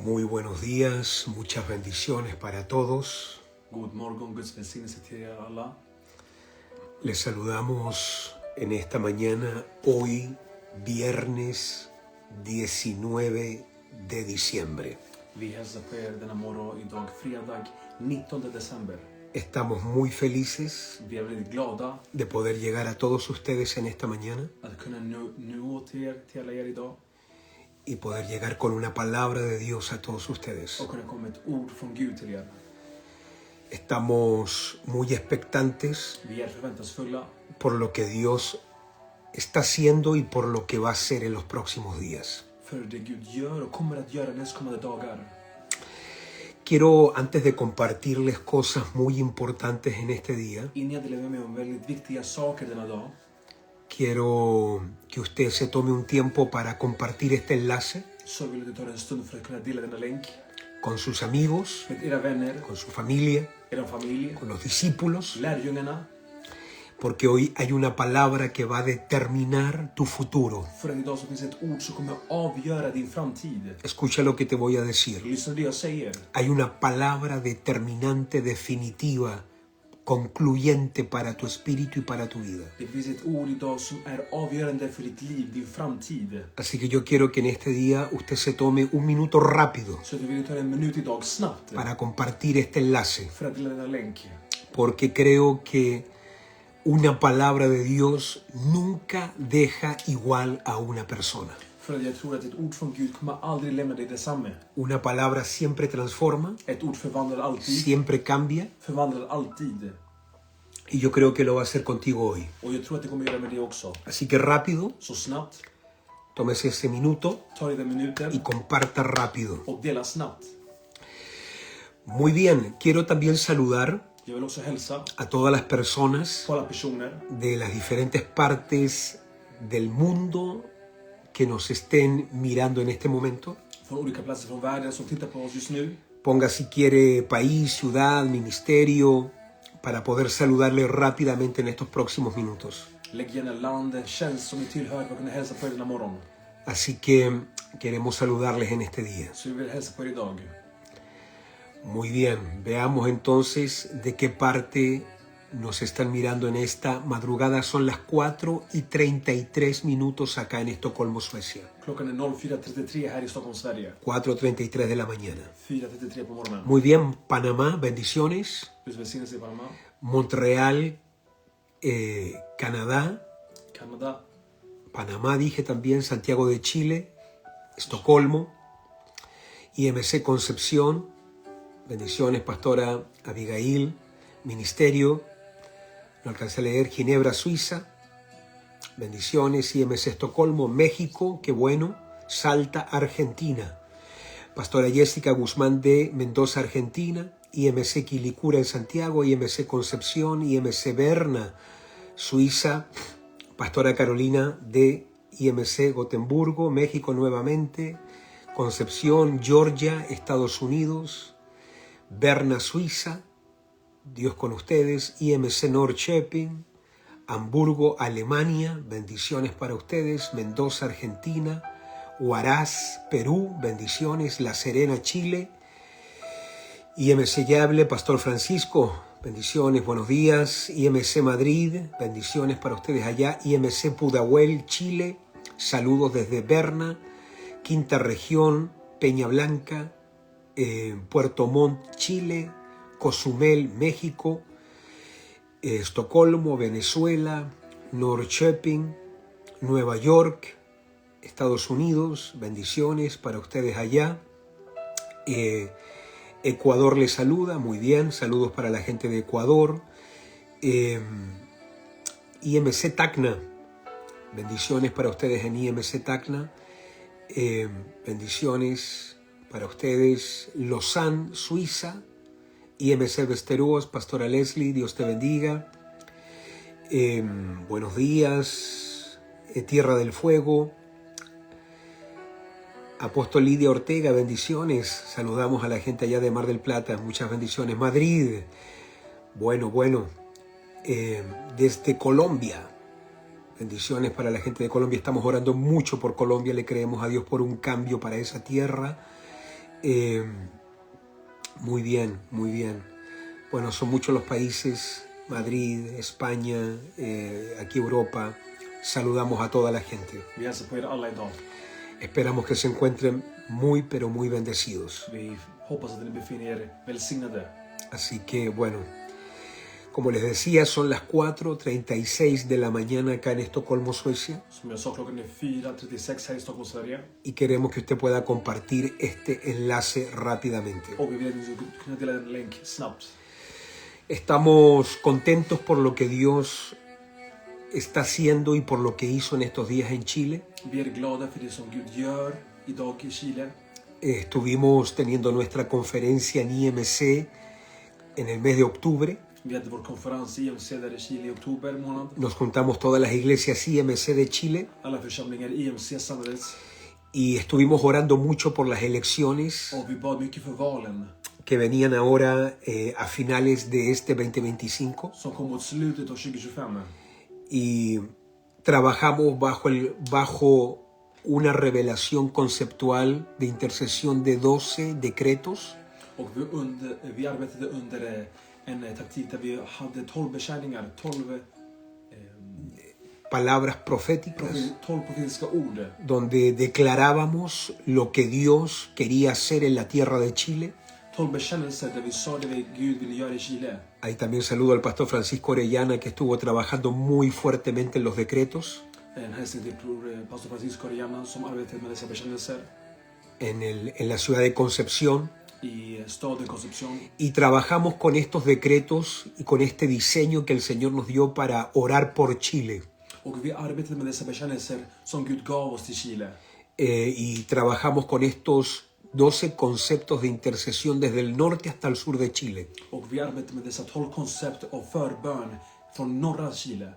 Muy buenos días, muchas bendiciones para todos. God morgon, Guds välsignelse till er alla. Les saludamos en esta mañana, hoy, viernes 19 de diciembre. Vi hälsar på er denna morgon idag, fredag 19 december. Estamos muy felices Vi är väldigt glada de poder llegar a todos ustedes en esta mañana att kunna nå till alla er idag y poder llegar con una palabra de Dios a todos ustedes. och kunna komma med ett ord från Gud till er. Estamos muy expectantes Vi är förväntansfulla por lo que Dios está haciendo y por lo que va a hacer en los próximos días. för det Gud gör och kommer att göra nästkommande dagar. Quiero, antes de compartirles cosas muy importantes en este día, Innan jag delar med mig om väldigt viktiga saker denna dag, quiero que usted se tome un tiempo para compartir este enlace så vill du ta en stund för att kunna dela denna länk con sus amigos, med era vänner, con su familia, er familj, con los discípulos, lärjungarna. porque hoy hay una palabra que va a determinar tu futuro. För att idag så finns ett ord som kommer att avgöra din framtid. Escucha lo que te voy a decir. Lyssna det jag säger. Hay una palabra determinante, definitiva, concluyente para tu espíritu y para tu vida. Det finns ett ord idag som är avgörande för ditt liv, din framtid. Así que yo quiero que en este día usted se tome un minuto rápido Så du vill ta en minut idag snabbt para compartir este enlace, för att dela denna länk. porque creo que una palabra de Dios nunca deja igual a una persona. För att jag tror att ett ord från Gud kommer aldrig lämna dig detsamma. Una palabra siempre transforma, Ett ord förvandlar alltid, siempre cambia, förvandlar alltid. y yo creo que lo va a hacer contigo hoy. Och jag tror att det kommer göra med dig också. Así que rápido, Så snabbt, tómese ese minuto ta dig den y minuten comparta rápido. och dela snabbt. Muy bien, quiero también saludar Jag vill också hälsa a todas las personas på alla personer de las diferentes partes del mundo que nos estén mirando en este momento. från olika platser från världen som tittar på oss just nu. Ponga si quiere país, ciudad, ministerio, para poder saludarle rápidamente en estos próximos minutos. Lägg gärna land, tjänst som ni tillhör för att kunna hälsa på er denna morgon. Así que queremos saludarles en este día. Så vi vill hälsa på er idag. Muy bien, veamos entonces de qué parte nos están mirando en esta madrugada. Son las 4:33 acá en Estocolmo, Suecia. Klockan är 04.33 här i Stockholm, Sverige. 4:33 de la mañana. 4.33 på morgonen. Muy bien, Panamá, bendiciones. Guds välsignelse i Panama. Montreal, Canadá. Kanada. Panamá dije también, Santiago de Chile, Estocolmo, IMC Concepción. Bendiciones, Pastora Abigail, Ministerio, no alcancé a leer, Ginebra, Suiza. Bendiciones, IMC Estocolmo, México, qué bueno. Salta, Argentina. Pastora Jessica Guzmán de Mendoza, Argentina. IMC Quilicura en Santiago, IMC Concepción, IMC Berna, Suiza. Pastora Carolina de IMC Gotemburgo, México nuevamente. Concepción, Georgia, Estados Unidos. Berna, Suiza, Dios con ustedes, IMC Norrköping, Hamburgo, Alemania, bendiciones para ustedes, Mendoza, Argentina, Huaraz, Perú, bendiciones, La Serena, Chile, IMC Yable, Pastor Francisco, bendiciones, buenos días, IMC Madrid, bendiciones para ustedes allá, IMC Pudahuel, Chile, saludos desde Berna, Quinta Región, Peña Blanca, Puerto Montt, Chile, Cozumel, México, Estocolmo, Venezuela, Norrköping, Nueva York, Estados Unidos, bendiciones para ustedes allá. Ecuador les saluda, muy bien, saludos para la gente de Ecuador. IMC Tacna, bendiciones para ustedes en IMC Tacna. Bendiciones para ustedes, Lausanne, Suiza, IMC Västerås, Pastora Leslie, Dios te bendiga. Buenos días, Tierra del Fuego, Apóstol Lidia Ortega, bendiciones. Saludamos a la gente allá de Mar del Plata, muchas bendiciones. Madrid, bueno. Desde Colombia, bendiciones para la gente de Colombia. Estamos orando mucho por Colombia, le creemos a Dios por un cambio para esa tierra. Eh, muy bien, muy bien. Bueno, son muchos los países, Madrid, España, aquí Europa. Saludamos a toda la gente. Vi hälsar på er alla idag. Esperamos que se encuentren muy, pero muy bendecidos. Vi hoppas att ni befinner er välsignade. Así que, bueno, como les decía, son las 4:36 de la mañana acá en Estocolmo, Suecia. Som jag sa, klockan är 4:36 här i Stockholm, Sverige. Y queremos que usted pueda compartir este enlace rápidamente. Och vi vill att ni ska kunna dela en länk snabbt. Estamos contentos por lo que Dios está haciendo y por lo que hizo en estos días en Chile. Vi är glada för det som Gud gör idag i Chile. Estuvimos teniendo nuestra conferencia en IMC en el mes de octubre. Vi hade vår konferens i IMC där i Chile i oktober månad. Nos juntamos todas las iglesias IMC de Chile Alla församlingar i IMC samlades. y estuvimos orando mucho por las elecciones Och vi bad mycket för valen que venían ahora a finales de este 2025 som kom mot slutet av 2025. y trabajamos bajo una revelación conceptual de intercesión de 12 decretos. Och vi arbetade under en taktik där vi hade 12 bekänningar, 12 Palabras proféticas 12 profetiska ord. donde declarábamos lo que Dios quería hacer en la tierra de Chile. 12 bekännelser där vi sa det Gud ville göra i Chile. Ahí también saludo al pastor Francisco Orellana, que estuvo trabajando muy fuertemente en los decretos En hälsning till pastor Francisco Orellana som arbetade med dessa bekännelser en la ciudad de Concepción. i staden Concepción. Y trabajamos con estos decretos y con este diseño que el Señor nos dio para orar por Chile. Och vi arbetade med dessa bekännelser som Gud gav oss till Chile. Y trabajamos con estos 12 conceptos de intercesión desde el norte hasta el sur de Chile. Och vi arbetade med dessa 12 koncept av förbön från norra Chile.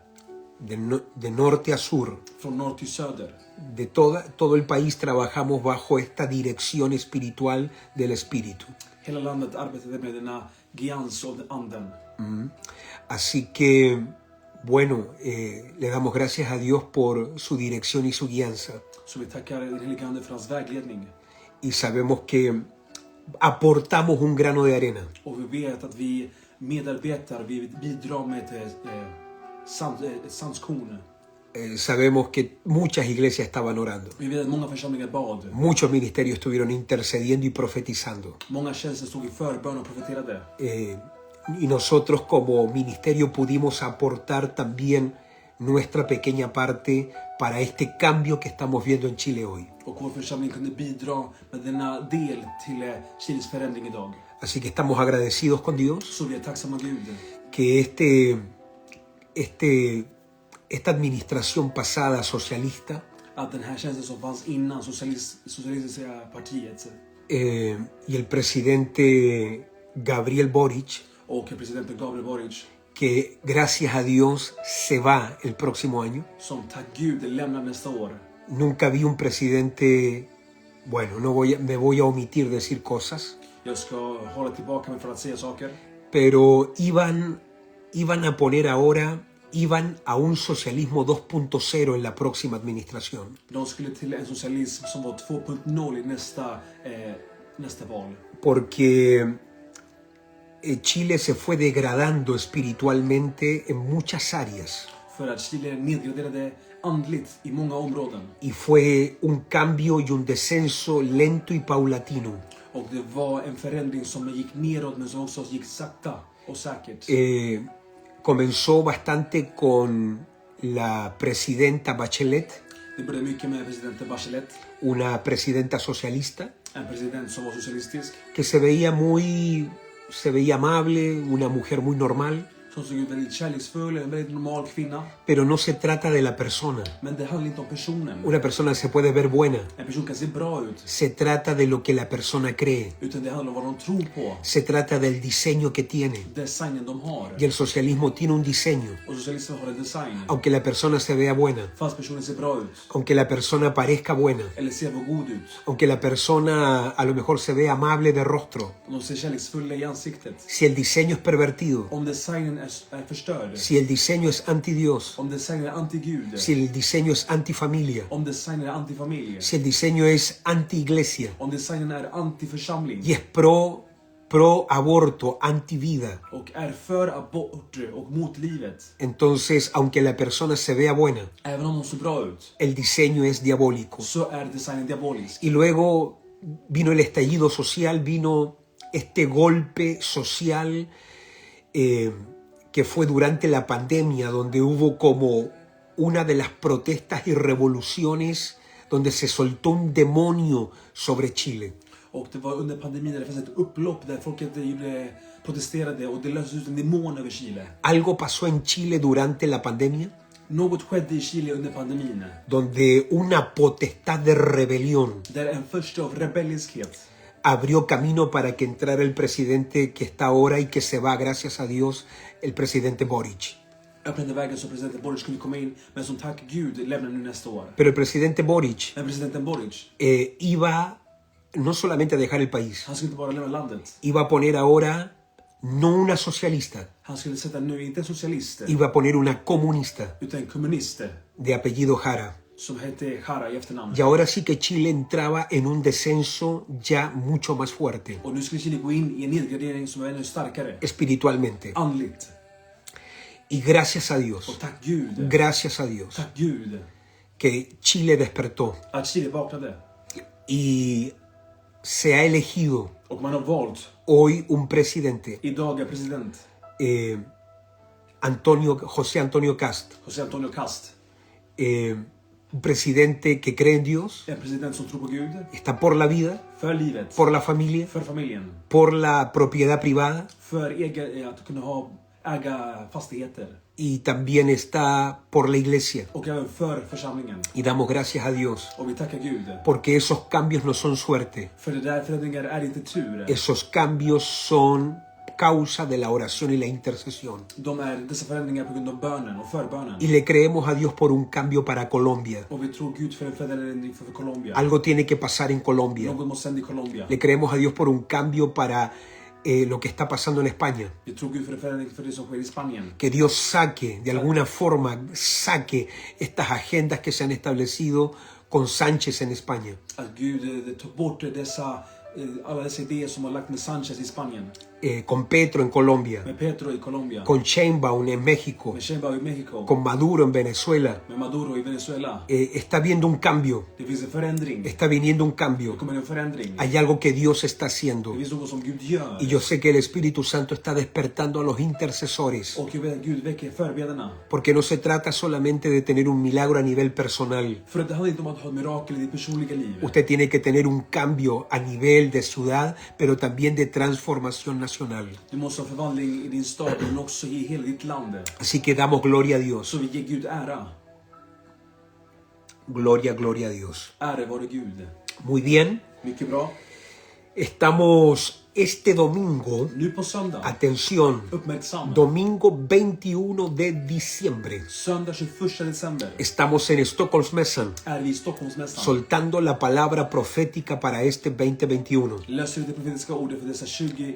De norte a sur. Från norr till söder. De todo el país trabajamos bajo esta dirección espiritual del Espíritu. Hela landet arbetade med denna gians av anden. Así que, bueno, le damos gracias a Dios por su dirección y su guianza. Så vi tackar den helige Ande för hans vägledning. Y sabemos que aportamos un grano de arena. Och vi vet att vi medarbetar, vi bidrar med ett sandskorn. Sabemos que muchas iglesias estaban orando. Vi vet att många församlingar bad. Muchos ministerios estuvieron intercediendo y profetizando. Många tjänster stod i förbön och profeterade. Y nosotros como ministerio pudimos aportar también nuestra pequeña parte para este cambio que estamos viendo en Chile hoy. Och vår församling kunde bidra med denna del till Chiles förändring idag. Así que estamos agradecidos con Dios Så vi är tacksamma Gud. que esta administración pasada socialista Att den här tjänsten som fanns innan socialistiska partiet y el presidente Gabriel Boric, och presidenten Gabriel Boric que gracias a Dios se va el próximo año. som tack Gud lämnar nästa år. Nunca vi un presidente, bueno, me voy a omitir decir cosas, Jag ska hålla tillbaka mig för att säga saker. pero iban a poner ahora, iban a un socialismo 2.0 en la próxima administración. De skulle till en socialism som var 2.0 i nästa val. Porque Chile se fue degradando espiritualmente en muchas áreas. För att Chile nedgraderade andligt i många områden. Y fue un cambio y un descenso lento y paulatino. Och det var en förändring som gick neråt men som också gick sakta och säkert. Comenzó bastante con la presidenta Bachelet, Det började mycket med presidenten Bachelet. una presidenta socialista, En president som var socialistisk. que se veía amable, una mujer muy normal, Som såg ut väldigt kärleksfull, en väldigt normal kvinna. pero no se trata de la persona. Men det handlar inte om personen. Una persona se puede ver buena, En person kan se bra ut. se trata de lo que la persona cree, Utan det handlar om vad de tror på. se trata del diseño que tiene. Designen de har. Y el socialismo tiene un diseño, Och socialister har en design. aunque la persona se vea buena, Fast personen ser bra ut. aunque la persona parezca buena, Eller ser vad god ut. aunque la persona a lo mejor se vea amable de rostro. De ser kärleksfulla i ansiktet. Si el diseño es pervertido, Om designen är förstörd, si el diseño es anti-Dios, om designen är anti-Gud, si el diseño es anti-familia, om designen är anti-familj, si el diseño es anti-iglesia om designen är anti-församling y es pro aborto, anti-vida, och är för abort och mot livet, entonces aunque la persona se vea buena, även om hon ser bra ut, el diseño es diabólico. så är designen diabolisk. Y luego vino el estallido social, vino este golpe social que fue durante la pandemia, donde hubo como una de las protestas y revoluciones donde se soltó un demonio sobre Chile. Och det var under pandemin där det fanns ett upplopp där folket protesterade och det löstes ut en demon över Chile. Algo pasó en Chile durante la pandemia, Något skedde i Chile under pandemin, donde una potestad de rebelión där en första av rebelliskhet abrió camino para que entrara el presidente que está ahora y que se va, gracias a Dios, el presidente Boric. öppnade vägen så presidenten Boric kunde komma in, men som tack Gud lämnar nu nästa år. Pero el presidente Boric Men presidenten Boric, iba no solamente a dejar el país, han skulle inte bara lämna landet. iba a poner ahora no una socialista, Han skulle sätta nu inte en socialist, iba a poner una comunista utan en kommunist de apellido Jara. som hette Jara i efternamn. Y ahora sí que Chile entraba en un descenso ya mucho más fuerte, Och nu skulle Chile gå in i en nedgradering som är ännu starkare, espiritualmente. andligt. Y gracias a Dios, Och tack Gud, gracias a Dios, tack Gud que Chile despertó att Chile vaknade. y se ha elegido Och man har valt hoy un presidente, idag är president José Antonio Cast, José Antonio Cast. un presidente que cree en Dios, En president som tror på Gud, está por la vida, för livet, por la familia, för familjen, por la propiedad privada för att kunna äga fastigheter y también está por la iglesia. och även för församlingen. Y damos gracias a Dios Och vi tackar Gud. porque esos cambios no son suerte, För det där förändringar är inte tur. esos cambios son causa de la oración y la intercesión. Dessa förändringar på grund av bönen och förbönen. Y le creemos a Dios por un cambio para Colombia. Och vi tror Gud för en förändring för Colombia. Algo tiene que pasar en Colombia. Något måste hända i Colombia. Le creemos a Dios por un cambio para lo que está pasando en España. Vi tror Gud för en förändring för det som sker i Spanien. Que Dios saque, de alguna forma, saque estas agendas que se han establecido con Sánchez en España. Att Gud tar bort alla dessa idéer som har lagt med Sánchez i Spanien. Con Petro en Colombia, Med Petro i Colombia. con Sheinbaum en México, Med Sheinbaum i Mexiko. con Maduro en Venezuela. Med Maduro i Venezuela. Está habiendo un cambio, Det finns en förändring. está viniendo un Det cambio. kommer en förändring. Hay algo que Dios está haciendo. Det finns något som Gud gör. Y yo sé que el Espíritu Santo está despertando a los intercesores. Och jag vet att Gud väcker förbederna. Porque no se trata solamente de tener un milagro a nivel personal. För det handlar inte om att ha ett mirakel i ditt personliga liv. Usted tiene que tener un cambio a nivel de ciudad, pero también de transformación nacional. Du måste ha förvandling i din stad men också i hela ditt land. Así que damos gloria a Dios. Så vi ger Gud ära. Gloria, gloria a Dios. Ära vare Gud. Muy bien. Mycket bra. Estamos este domingo, Nu på söndag. atención, Uppmärksam. domingo 21 de diciembre. Söndag 21 december. Estamos en Stockholmsmässan, Är vi i Stockholmsmässan. soltando la palabra profética para este 2021. Löser ut det profetiska ordet för dessa 20.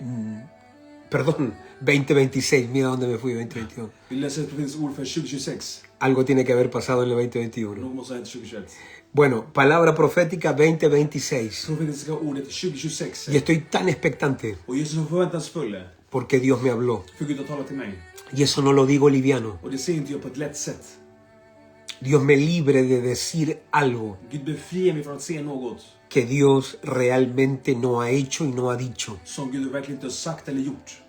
Perdón, 2026, mira dónde me fui, 2021. Vi läser ett profetiskt ord för 2026. Algo tiene que haber pasado en el 2021. Något måste ha hänt 2021. Bueno, palabra profética 2026. Profetiska ordet 2026. Y estoy tan expectante Och Jesus är förväntansfull. porque Dios me habló. För Gud har talat till mig. Y eso no lo digo liviano. Och det säger inte jag på ett lätt sätt. Dios me libre de decir algo Gud befriar mig från att se något que Dios realmente no ha hecho y no ha dicho. som Gud verkligen inte har sagt eller gjort.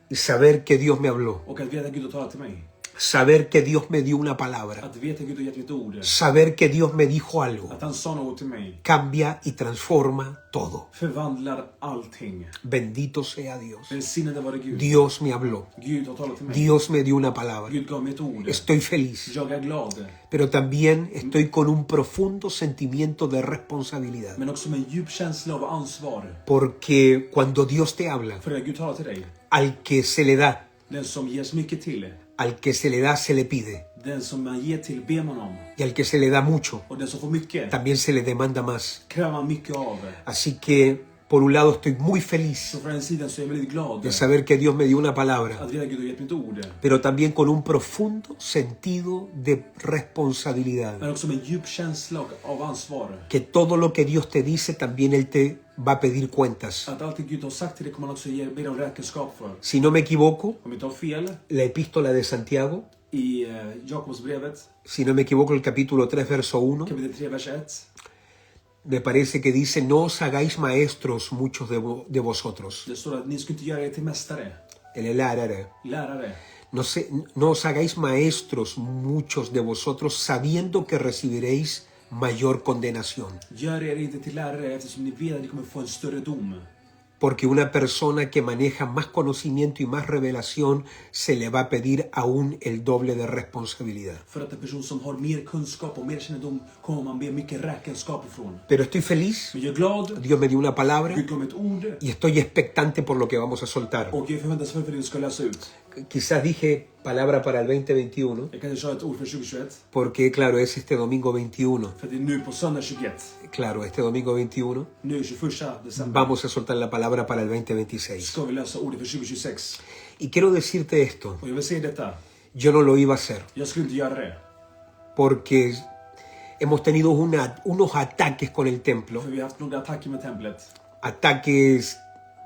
Y saber que Dios me habló. Och att veta att Gud har talat till mig. Saber que Dios me dio una palabra. Att veta att Gud har gett mig ett ord. Saber que Dios me dijo algo. Att han sa något till mig. Cambia y transforma todo. Förvandlar allting. Bendito sea Dios. Välsignade vare Gud. Dios me habló. Gud har talat till mig. Dios me dio una palabra. Gud gav mig ett ord. Estoy feliz. Jag är glad. Pero también estoy con un profundo sentimiento de responsabilidad. Men också med en djup känsla av ansvar. Porque cuando Dios te habla, För att Gud talar till dig. al que se le da, Den som ges mycket till. al que se le da se le pide. Den som man ger till ber man om. Y al que se le da mucho, Och den som får mycket también se le demanda más. kräver man mycket av. Así que Por un lado estoy muy feliz Så från den sidan så är jag väldigt glad de saber que Dios me dio una palabra, att veta att Gud har gett mig ett ord. pero también con un profundo sentido de responsabilidad. Men också med en djup känsla av ansvar. Que todo lo que Dios te dice también Él te va a pedir cuentas. Att allt det Gud har sagt till dig kommer han också be om räkenskap för. Si no me equivoco, Om jag inte har fel, la epístola de Santiago, i Jakobsbrevet, si no me equivoco el capítulo 3, verso 1, kapitel 3, vers 1. me parece que dice, no os hagáis maestros muchos de vosotros. Det står att ni ska inte göra er till mästare, Lärare. lärare. No os hagáis maestros muchos de vosotros sabiendo que recibiréis mayor condenación. Gör er inte till lärare eftersom ni vet att ni kommer få en större dom. Porque una persona que maneja más conocimiento y más revelación se le va a pedir aún el doble de responsabilidad. För att en person som har mer kunskap och mer kännedom kommer man be mycket räkenskap ifrån. Pero estoy feliz, Men jag är glad, Dios me dio una palabra Gud gav mig ett ord y estoy expectante por lo que vamos a soltar. och jag förväntas för att det ska lösa ut. Quizás dije palabra para el 2021, Jag kanske sa ett ord för 2021, porque claro, es este domingo 21. för det är nu på söndag 21. Claro, este domingo 21 Nu 21 december vamos a soltar la palabra para el 2026. ska vi lösa ordet för 2026. Y quiero decirte esto, Och jag vill säga detta, yo no lo iba a hacer, jag skulle inte göra det. porque hemos tenido unos ataques con el templo, För vi har haft några attacker med templet. ataques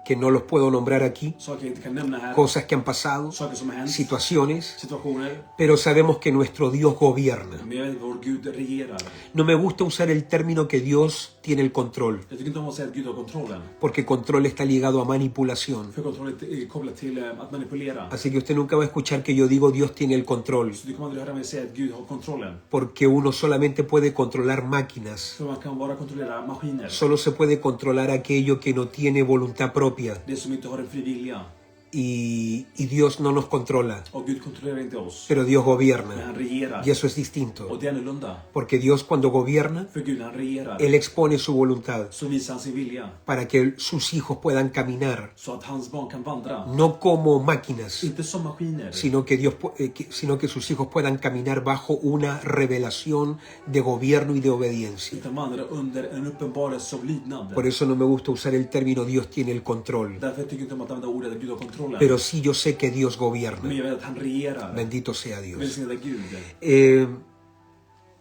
que no los puedo nombrar aquí, Saker jag inte kan nämna här. cosas que han pasado, Saker som har hänt. situaciones, Situationer. pero sabemos que nuestro Dios gobierna. Men jag vet att vår Gud regerar. No me gusta usar el término que Dios tiene el control, Jag tycker inte om att säga att Gud har kontrollen. porque control está ligado a manipulación. För kontroll är kopplat till att manipulera. Así que usted nunca va a escuchar que yo digo Dios tiene el control, Så du kommer aldrig höra mig säga att Gud har kontrollen. porque uno solamente puede controlar máquinas. För man kan bara kontrollera maskiner. Solo se puede controlar aquello que no tiene voluntad propia. Det som inte har en fri vilja. Y Dios no nos controla, Och Gud kontrollerar inte oss. pero Dios Men gobierna. han regerar. Y eso es Och distinto, det är annorlunda. porque Dios cuando gobierna, För Gud när han regerar. Él expone su voluntad Så visar han sin vilja. para que sus hijos puedan caminar, Så att hans barn kan vandra. no como máquinas, Inte som maskiner. sino que sus hijos puedan caminar bajo una revelación de gobierno y de obediencia. Utan vandra under en uppenbarelse av lydnad. Por eso no me gusta usar el término Dios tiene el control, Därför tycker jag inte om att använda ordet att Gud har kontrollen. pero sí yo sé que Dios Men gobierna. jag vet att han regerar. Bendito sea Dios. Välsignade Gud.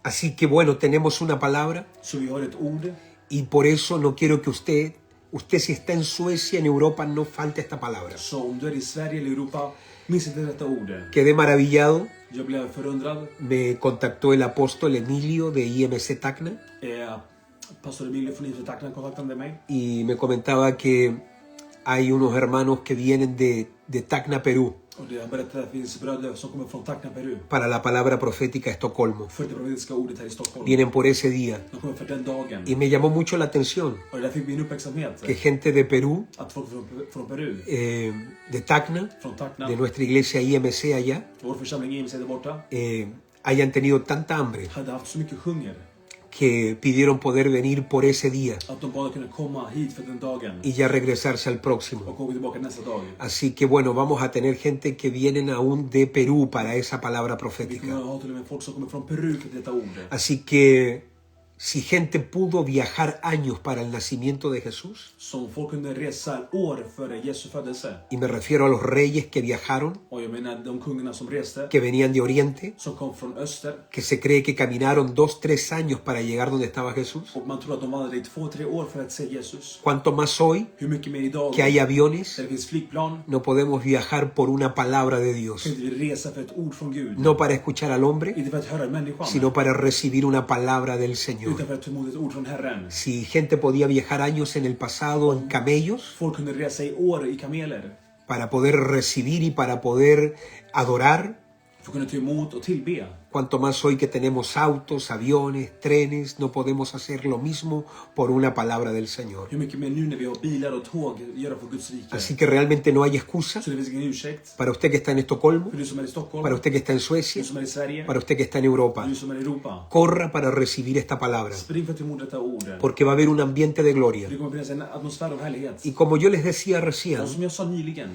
Así que bueno, tenemos una palabra Så vi har ett ord. y por eso no quiero que usted si está en Suecia, en Europa, no falte esta palabra. Så om du är i Sverige eller Europa, minns inte detta ord. Quedé maravillado, Jag blev förundrad. me contactó el apóstol Emilio de IMC Tacna Pastor Emilio från IMC Tacna kontaktade mig. y me comentaba que hay unos hermanos que vienen de Tacna, Perú, Och han berättade att det finns bröder som kommer från Tacna, Peru. para la palabra profética Estocolmo. För det profetiska ordet här i Stockholm. Vienen por ese día. De kommer för den dagen. Y me llamó mucho la atención Och det där fick min uppmärksamhet. que gente de Perú, Att folk från Peru, de Tacna, från Tacna, de nuestra iglesia IMC allá, vår församling IMC där borta, hayan tenido tanta hambre hade haft så mycket hunger. que pidieron poder venir por ese día Att de bara kunde komma hit för den dagen. y ya regresarse al próximo. Och gå tillbaka nästa dag. Así que bueno, vamos a tener gente que vienen aún de Perú para esa palabra Vi profética. kommer ha till och med folk som kommer från Peru för detta ord. Así que si gente pudo viajar años para el nacimiento de Jesús, Som folk kunde resa år före Jesu födelse. y me refiero a los reyes que viajaron, Och jag menar de kungarna som reste, que venían de Oriente, som kom från öster. que se cree que caminaron 2-3 años para llegar donde estaba Jesús. Och man tror att de vandrade i 2-3 år för att se Jesus. Cuanto más hoy Hur mycket mer idag, que hay aviones, där det finns flygplan, no podemos viajar por una palabra de Dios, kan inte vi resa för ett ord från Gud. no para escuchar al hombre, Inte för att höra människan, sino para recibir una palabra del Señor. utan för att ta emot ett ord från Herren. Si gente podía viajar años en el pasado en camellos Folk kunde resa i år i kameler para poder recibir y para poder adorar, för att kunna ta emot och tillbe. cuanto más hoy que tenemos autos, aviones, trenes, no podemos hacer lo mismo por una palabra del Señor. Hur mycket mer nu när vi har bilar och tåg göra för Guds rike. Así que realmente no hay excusa Så det finns ingen ursäkt. para usted que está en Estocolmo, För du som är i Stockholm, para usted que está en Suecia, du som är i Sverige, para usted que está en Europa. du som är i Europa. Corra para recibir esta palabra, Spring för att ta emot detta ord. porque va a haber un ambiente de gloria. Det kommer finnas en atmosfär av härlighet. Y como yo les decía recién, Och som jag sa nyligen,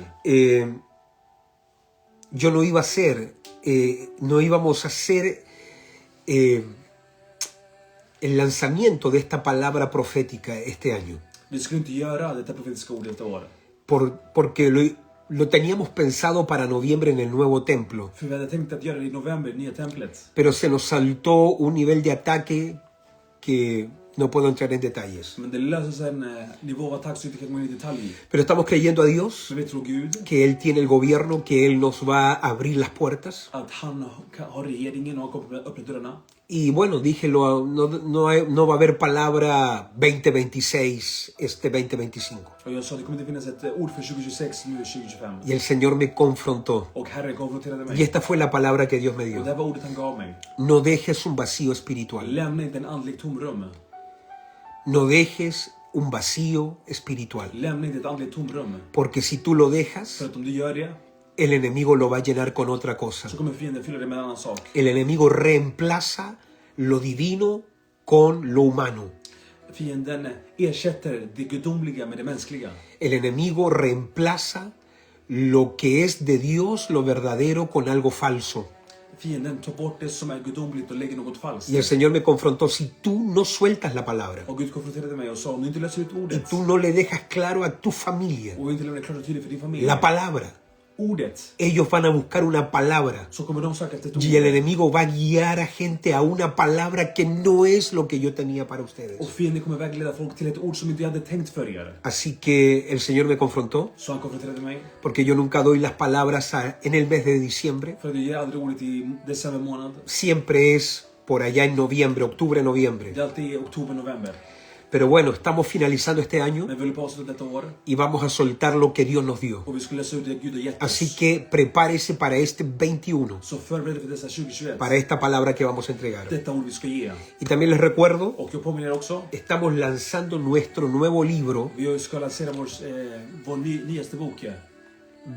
yo no iba a hacer, no íbamos a hacer el lanzamiento de esta palabra profética este año. Vi skulle inte göra detta profetiska ord detta år. porque lo teníamos pensado para noviembre en el nuevo templo. För vi hade tänkt att göra det i november, nya templet. Pero se nos saltó un nivel de ataque que no puedo entrar en detalles. Men det löser sig en nivå av attack så inte kan gå in i detalj. Pero estamos creyendo a Dios Men vi tror Gud que Él tiene el gobierno, que Él nos va a abrir las puertas. att han har regeringen och kommer att öppna dörrarna. Y bueno, dije, no va a haber palabra 2026, 2025. Och jag sa det kommer inte finnas ett ord för 2026 nu 2025. Y el Señor me confrontó. Och Herren konfronterade Y mig. esta fue la palabra que Dios me Och dio. det här var ordet han gav mig. No dejes un vacío espiritual. Lämna inte en andlig tomrum. No dejes un vacío espiritual. Lämna inte ett andligt tomrum. Porque si tú lo dejas, För att om du gör det el enemigo lo va a llenar con otra cosa. så kommer fienden fylla det med en annan sak. El enemigo reemplaza lo divino con lo humano. Fienden ersätter det gudomliga med det mänskliga. El enemigo reemplaza lo que es de Dios, lo verdadero, con algo falso. Fienden tar bort det som är gudomligt och lägger något falskt. Y el Señor me confrontó, si tú no sueltas la palabra Och Gud konfronterade mig och sa om du inte läser ut y ordet tú no le dejas claro a tu familia och inte lämnar klart och tydligt för din familj. la palabra, Ordet. ellos van a buscar una palabra Så kommer de söka efter ett y el ord. enemigo va a guiar a gente a una palabra que no es lo que yo tenía para ustedes. Och fienden kommer vägleda folk till ett ord som inte jag hade tänkt för er. Así que el Señor me confrontó, Så han konfronterade mig. porque yo nunca doy las palabras en el mes de diciembre, För jag ger aldrig ordet i december månad. siempre es por allá en noviembre, octubre, noviembre. Det är alltid i oktober, november. Pero bueno, estamos finalizando este año Men vi håller på att avsluta detta år. y vamos a soltar lo que Dios nos dio. Och vi skulle läsa ut det Gud har gett Así oss. que prepárese para este 21, Så förbered för dessa 2021. para esta palabra que vamos a entregar. Detta ord vi ska ge. Y también les recuerdo, Och jag påminner också. estamos lanzando nuestro nuevo libro, Vi ska lansera vår nyaste bok.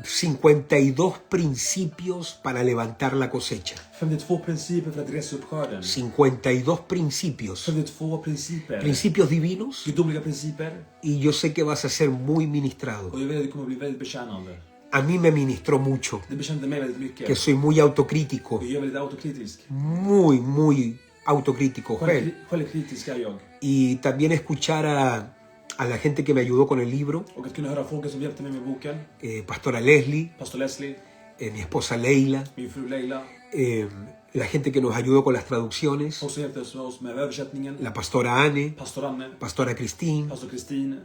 52 principios para levantar la cosecha. 52 principer för att resa upp skörden. 52 principios. 52 principer. Principios divinos. Gudomliga principer. Y yo sé que vas a ser muy ministrado. Och jag vet att det kommer bli väldigt betjänande. A mí me ministró mucho, Det betjänade mig väldigt que mycket. soy muy autocrítico, Och jag är väldigt autokritisk. muy autocrítico, Joel. Självkritisk är jag. Y también escuchar a la gente que me ayudó con el libro, Och att kunna höra folk som hjälpte mig med boken. Pastora Leslie, Pastor Leslie, mi esposa Leila, min fru Leila. la gente que nos ayudó con las traducciones, Och så hjälpte oss med översättningen. la pastora Anne, Pastor Anne. pastora Christine, Pastor Kristin.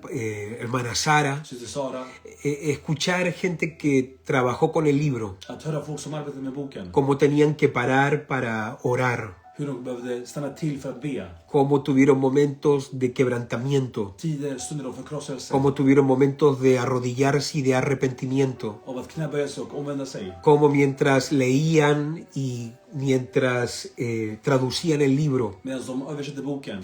hermana Sara, Syster Sara. escuchar gente que trabajó con el libro, Att höra folk som arbetade med boken. cómo tenían que parar para orar, Hur de behövde stanna till för att be. cómo tuvieron momentos de quebrantamiento, Tider, stunder av förkrosselse. cómo tuvieron momentos de arrodillarse y de arrepentimiento, Av att knäböja sig och omvända sig. cómo mientras leían y mientras traducían el libro, Medan de översatte boken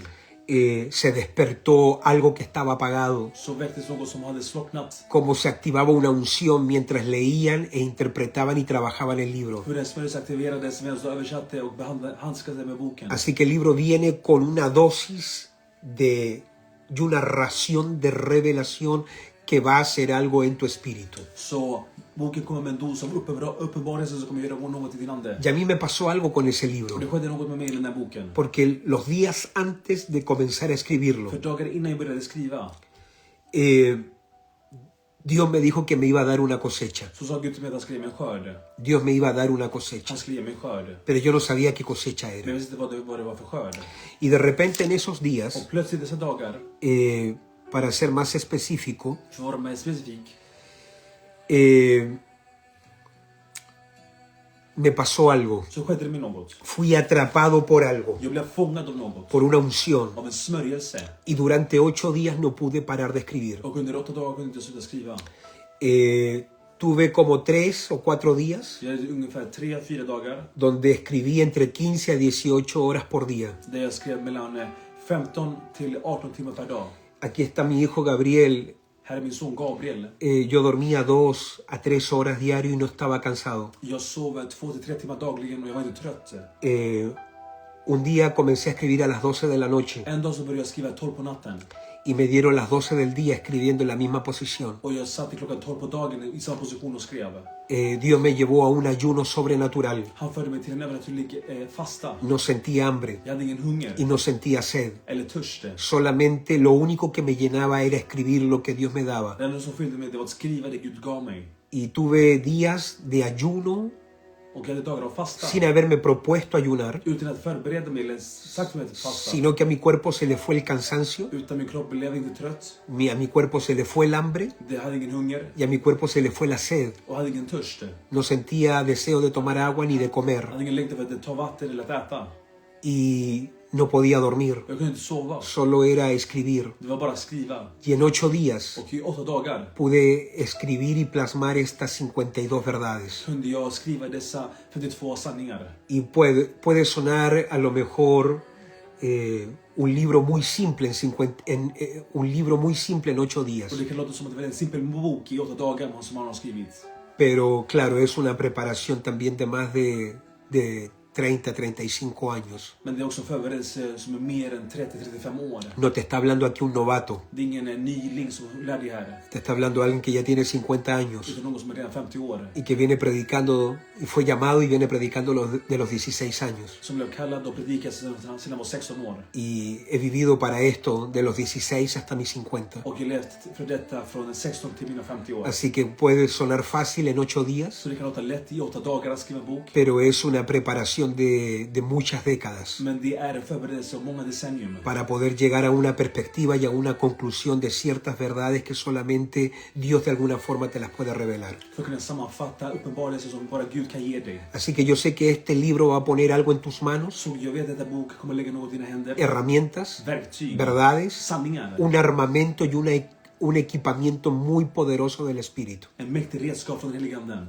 se despertó algo que estaba apagado, så väcktes något som hade slocknat. cómo se activaba una unción mientras leían e interpretaban y trabajaban el libro. Hur den smörjelse aktiverades medan de översatte och handskade med boken. Así que el libro viene con una dosis y una ración de revelación que va a hacer algo en tu espíritu. Så boken kommer med en dos av uppenbarelse som kommer göra något i din ande. Y a mí me pasó algo con ese libro, Och det skedde något med mig i den här boken. porque los días antes de comenzar a escribirlo, För dagar innan jag började skriva Dios me dijo que me iba a dar una cosecha. så sa Gud till mig att han skulle ge mig en skörd. Dios me iba a dar una cosecha, Han skulle ge mig en skörd. pero yo no sabía qué cosecha Men era. jag visste inte vad det var för skörd. Y de repente en esos días, Och plötsligt dessa dagar, para ser más específico, för att vara mer specifik, me pasó algo. så skedde det med något. Fui atrapado por algo, Jag blev fångad av något. por una unción. Av en smörjelse. Y durante 8 días no pude parar de escribir. Och under 8 dagar kunde jag inte sluta skriva. Tuve como 3 o 4 días Jag hade ungefär 3-4 dagar donde escribí entre 15 a 18 horas por día. där jag skrev mellan 15 till 18 timmar per dag. Aquí está mi hijo Gabriel. Här är min son Gabriel. Yo dormía 2 a 3 horas diario y no estaba cansado. Jag sov 2-3 timmar dagligen och jag var inte trött. Un día comencé a escribir a las 12 de la noche En dag så började jag skriva 12 på natten. y me dieron las 12 del día escribiendo en la misma posición. Och jag satt i klockan 12 på dagen i samma position och skrev. Dios me llevó a un ayuno sobrenatural. Han förde mig till en övernaturlig fasta. No sentía hambre Jag hade ingen hunger y no sentía sed. eller törst. Solamente lo único que me llenaba era escribir lo que Dios me daba. Det enda som fyllde mig det var att skriva det Gud gav mig. Y tuve días de ayuno Och jag hade dagar av fasta. sin haberme propuesto ayunar, Utan att förbereda mig eller sagt mig att fasta. sino que a mi cuerpo se le fue el cansancio, Utan min kropp blev inte trött. a mi cuerpo se le fue el hambre Det hade ingen hunger y a mi cuerpo se le fue la sed. och hade ingen törst. No sentía deseo de tomar agua ni de comer Hade ingen längtan för att ta vatten eller att äta. y no podía dormir. Jag kunde inte sova. Solo era escribir. Det var bara att skriva. Y en 8 días Och i 8 dagar pude escribir y plasmar estas 52 verdades. kunde jag skriva dessa 52 sanningar. Y puede sonar a lo mejor un libro muy simple un libro muy simple en 8 días. Och det kan låta som att det var en simpel bok i 8 dagar som han har skrivit. Pero claro, es una preparación también de más de 30, 35 años. Men det är också en förberedelse som är mer än 30-35 år. No te está hablando aquí un novato. Det är ingen nyling som lär dig här. Te está hablando alguien que ya tiene 50 años Utan någon som är redan 50 år. y que viene predicando, y fue llamado y viene predicando de los 16 años. Som blev kallad och predikade sedan han var 16 år. Y he vivido para esto de los 16 hasta mis 50. Och jag levt för detta från 16 till mina 50 år. Así que puede sonar fácil en 8 días, Så det kan låta lätt i 8 dagar att skriva en bok. pero es una preparación de muchas décadas Men det är en förberedelse av många decennium. para poder llegar a una perspectiva y a una conclusión de ciertas verdades que solamente Dios de alguna forma te las puede revelar. För att kunna sammanfatta uppenbarelser som bara Gud kan ge dig. Así que yo sé que este libro va a poner algo en tus manos, Så jag vet att denna bok kommer lägga något i dina händer. herramientas, Verktyg. verdades, Sanningar. un armamento y un equipamiento muy poderoso del Espíritu. En mäktig redskap från heliga anden.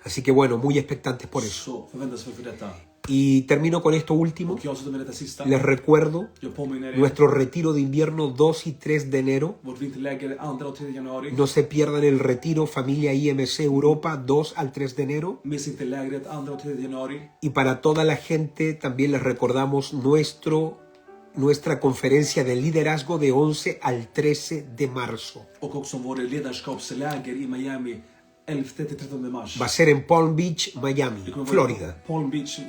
Así que bueno, muy expectantes por eso. Så förväntas för detta. Y termino con esto último. Och jag avslutar med detta sista. Les recuerdo Jag påminner er. nuestro retiro de invierno 2 y 3 de enero. Vårt vinterläger 2 och 3 januari. No se pierdan el retiro Familia IMC Europa 2 al 3 de enero. Missa inte lägret 2 och 3 januari. Y para toda la gente también les recordamos nuestra conferencia de liderazgo de 11 al 13 de marzo. Och också vår ledarskapsläger i Miami 11-13 mars. Va a ser en Palm Beach, Miami, Det kommer vara Florida. Palm Beach,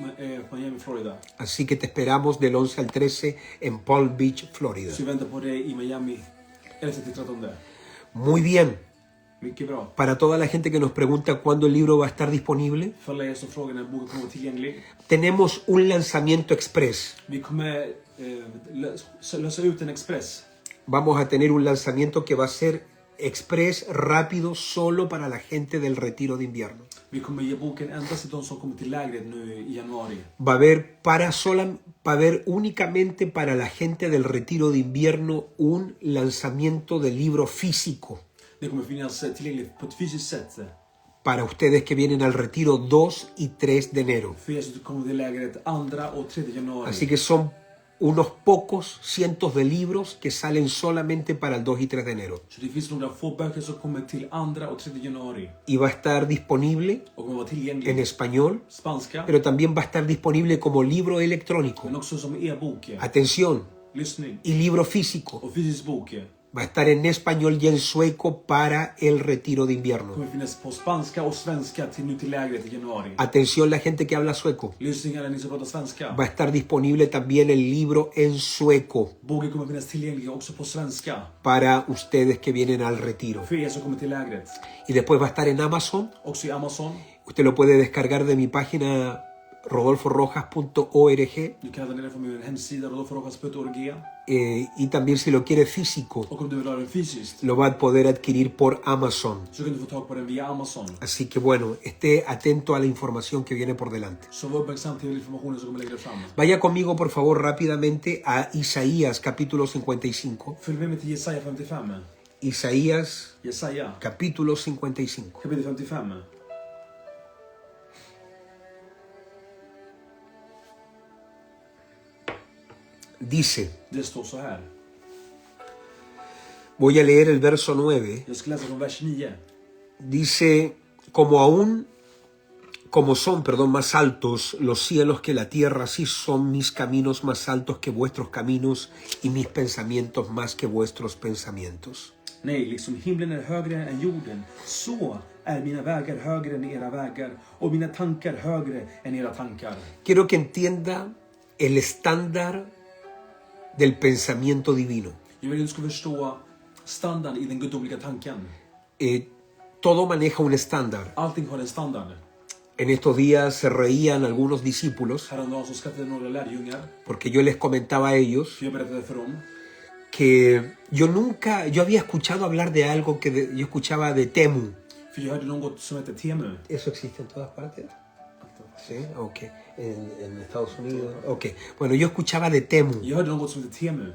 Miami, Florida. Así que te esperamos del 11 al 13 en Palm Beach, Florida. Så vi väntar på dig i Miami 11-13. Muy bien. Mycket bra. Para toda la gente que nos pregunta cuándo el libro va a estar disponible, För alla er som frågar när boken kommer vara tillgänglig. tenemos un lanzamiento express. Vi kommer lösa ut en express. Vamos a tener un lanzamiento que va a ser express, rápido, solo para la gente del retiro de invierno. Vi kommer ge boken endast till de som kommer till lägret nu i januari. Va a haber únicamente para la gente del retiro de invierno un lanzamiento de libro físico. Det kommer finnas tillgängligt på ett fysiskt sätt. Para ustedes que vienen al retiro 2 y 3 de enero. För er som kommer till lägret 2 och 3 januari. Así que son unos pocos cientos de libros que salen solamente para el 2 y 3 de enero. Så det finns några få böcker som kommer till 2 och 3 januari. Y va a estar disponible Och kommer vara tillgänglig en español, spanska. pero también va a estar disponible como libro electrónico. Men också som e-bok. Atención, Lyssning. y libro físico. Och fysisk bok. Va a estar en español y en sueco para el retiro de invierno. Kommer finnas på spanska och svenska till lägret i januari. Atención la gente que habla sueco. Lyssning alla ni som pratar svenska. Va a estar disponible también el libro en sueco Boken kommer finnas tillgänglig också på svenska. para ustedes que vienen al retiro. För er som kommer till lägret. Y después va a estar en Amazon. Också i Amazon. Usted lo puede descargar de mi página rodolforojas.org. Du kan ladda ner den från min hemsida rodolforojas.org. Y también si lo quiere físico, Och om du vill ha den fysiskt lo va a poder adquirir por Amazon. så kan du få tag på den via Amazon. Así que bueno, esté atento a la información que viene por delante. Så var uppmärksam till informationen som kommer lägga fram. Vaya conmigo por favor rápidamente a Isaías capítulo 55. Följ med mig till Jesaja 55. Isaías Jesaja capítulo 55. kapitel 55. Dice, Det står så här. voy a leer el verso 9. Jag ska läsa från vers 9. Dice, como son, perdón, más altos los cielos que la tierra, así son mis caminos más altos que vuestros caminos y mis pensamientos más que vuestros pensamientos. Nej, liksom himlen är högre än jorden, så är mina vägar högre än era vägar och mina tankar högre än era tankar. Quiero que entienda el estándar del pensamiento divino. Jag vill att du ska förstå standard i den gudomliga tanken. Todo maneja un estándar. Allting har en standard. En estos días se reían algunos discípulos Häromdagen så skrattade några lärjungar, porque yo les comentaba a ellos för jag berättade för dem que yo había escuchado hablar de algo que yo escuchaba de Temu. för jag hörde något som heter Temu. ¿Eso existe en todas partes? Sí, ok. En Estados Unidos. Ok. Bueno, yo escuchaba de Temu Jag hörde något som heter Temu.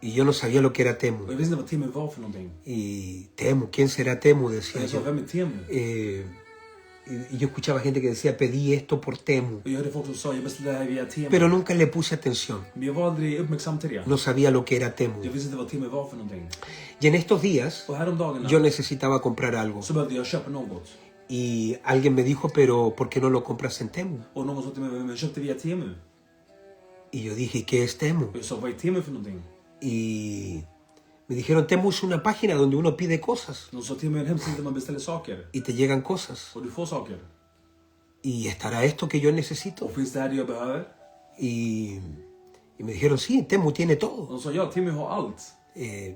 y yo no sabía lo que era Temu. Och jag visste inte vad Temu var för någonting. Y Temu, ¿quién será Temu? Decía Jag sa, yo. vem är Temu? Y yo escuchaba gente que decía, pedí esto por Temu. Och jag hörde folk som sa, jag beställde det här via Temu. Pero nunca le puse atención. Men jag var aldrig uppmärksam till det. No sabía lo que era Temu. Jag visste inte vad Temu var för någonting. Y en estos días Och häromdagen yo necesitaba comprar algo. så behövde jag köpa något. Y alguien me dijo, pero ¿por qué no lo compras en Temu? Och någon sa till mig, men jag köpte via Temu. Y yo dije, ¿qué es Temu? Och jag sa, vad är Temu för någonting? Y me dijeron, Temu es una página donde uno pide cosas De sa, Temu är en hemsida där man beställer saker. y te llegan cosas. Och du får saker. ¿Y estará esto que yo necesito? Och finns det här det jag behöver? Y me dijeron, sí, Temu tiene Och todo. de sa, ja, Temu har allt.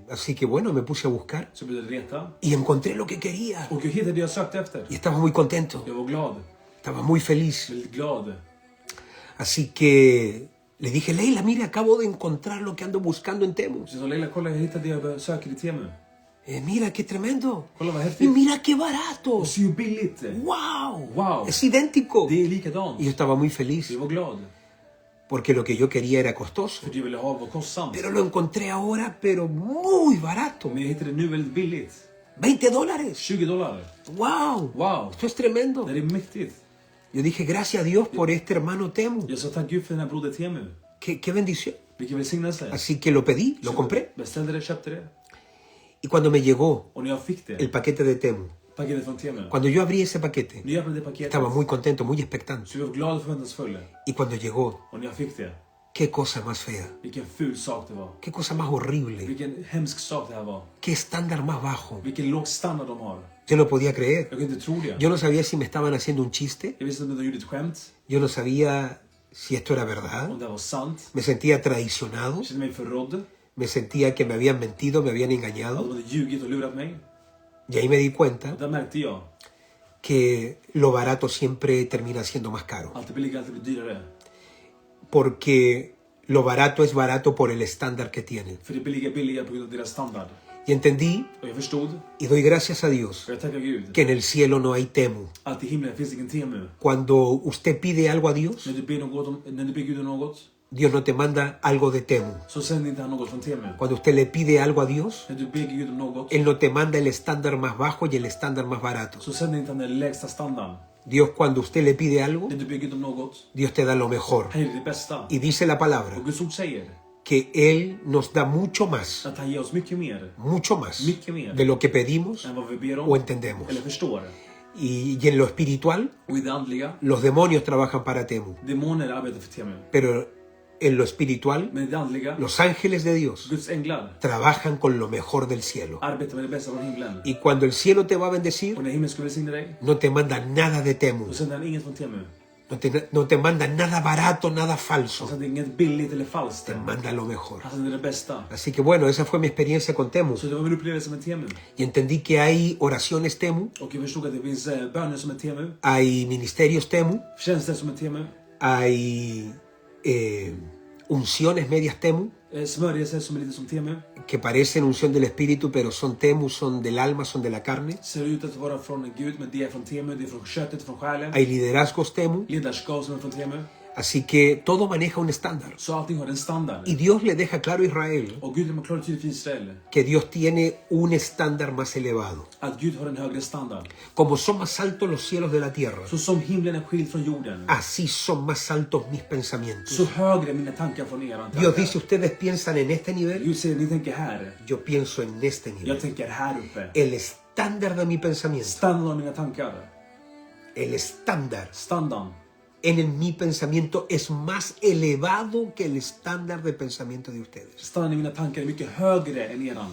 Así que bueno, me puse a buscar Så jag började leta. y encontré lo que quería. Och jag hittade det jag sökte efter. Y estaba muy contento, Jag var glad. estaba muy feliz. Väldigt glad. Así que le dije, Leila, mira, acabo de encontrar lo que ando buscando en Temu. Så jag sa, Leila, kolla, jag hittade det jag söker i Temu. Mira, qué tremendo. Kolla vad Y häftigt. mira qué barato. Och så ju billigt. ¡Wow! Wow. Es idéntico. Det är likadant. Y yo estaba muy feliz Jag var glad. porque lo que yo quería era costoso. För det jag ville ha var kostsamt. Pero lo encontré ahora, pero muy barato. Men jag hittade det nu väldigt billigt. $20. $20. ¡Wow! Wow. Esto es tremendo. Det är mäktigt. Yo dije, gracias a Dios por este hermano Temu. Jag sa tack Gud för den här broder Temu. Qué bendición. Vilken välsignelse. Así que lo pedí, lo compré. Beställde det, köpte det. Y cuando me llegó Och när jag fick det, el paquete de Temu, paketet från Temu. cuando yo abrí ese paquete, När jag öppnade det paketet estaba muy contento, muy expectante. så jag var glad och förväntansfull. Y cuando llegó, Och när jag fick det, qué cosa más fea, vilken ful sak det var. qué cosa más horrible, Vilken hemsk sak det här var. qué estándar más bajo. Vilken låg standard de har. Yo no podía creer. Jag kan inte tro det. Yo no sabía si me estaban haciendo un chiste. Jag visste inte om de gjorde ett skämt. Yo no sabía si esto era verdad. Om det var sant. Me sentía traicionado. Jag kände mig förrådd. Me sentía que me habían mentido, me habían Att engañado. de hade ljugit och lurat mig. Y ahí me di cuenta Och där märkte jag. que lo barato siempre termina siendo más caro. Allt det billiga, allt det blir dyrare. Porque lo barato es barato por el estándar que tiene. För det billiga är billigare på grund av deras standard. Y entendí Och jag förstod. y doy gracias a Dios Och jag tackar Gud. que en el cielo no hay Temu. Att i himlen finns ingen Temu. Cuando usted pide algo a Dios, När du ber Gud om något. Dios no te manda algo de Temu. Så sänder inte han något från Temu. Cuando usted le pide algo a Dios, När du ber Gud om något. Él no te manda el estándar más bajo y el estándar más barato. Så sänder inte han den lägsta standarden. Dios, cuando usted le pide algo, När du ber Gud om något. Dios te da lo mejor. Han ger det bästa. Y dice la palabra Och Guds ord säger que Él nos da mucho más att han ger oss mycket mer Mycket mer. de lo que pedimos än vad vi ber o om. entendemos. Eller förstår. Y en lo espiritual, Och i det andliga. los demonios trabajan para Temu. Demoner arbetar för Temu. Pero en lo espiritual, Men i det andliga. los ángeles de Dios Guds änglar trabajan con lo mejor del cielo. arbetar med det bästa från himlen. Y cuando el cielo te va a bendecir, Och när himlen ska välsigna dig. no te manda nada de Temu. Då sänder han inget från Temu. No te manda nada barato, nada Han falso. sänder inget billigt eller falskt. Te manda lo mejor. Han sänder det bästa. Así que bueno, esa fue mi experiencia con Temu. Så det var min upplevelse med Temu. Y entendí que hay oraciones Temu, Och jag förstod att det finns böner som är Temu. hay ministerios Temu, Tjänster som är Temu. hay unciones medias Temu, Smörjelser som är lite som Temu. que parecen unción del espíritu, pero son Temu, son del alma, son de la carne. Ser ut att vara från Gud, men det är från Temu. Det är från köttet, från själen. Hay liderazgos Temu. Ledarskap som är från Temu. Así que todo maneja un estándar. Så allting har en standard. Y Dios le deja claro a Israel Och Gud har klart tydligt för Israel que Dios tiene un estándar más elevado. att Gud har en högre standard. Como son más altos los cielos de la tierra, Så som himlen är skild från jorden, así son más altos mis pensamientos. så högre är mina tankar från era Dios tankar. dice, ustedes piensan en este nivel, Gud säger, ni tänker här. yo pienso en este Jag nivel. tänker här uppe. El estándar de mi pensamiento Stanna av mina tankar. el estándar standarden en mi pensamiento es más elevado que el estándar de pensamiento de ustedes. standarden i mina tankar är mycket högre än eran.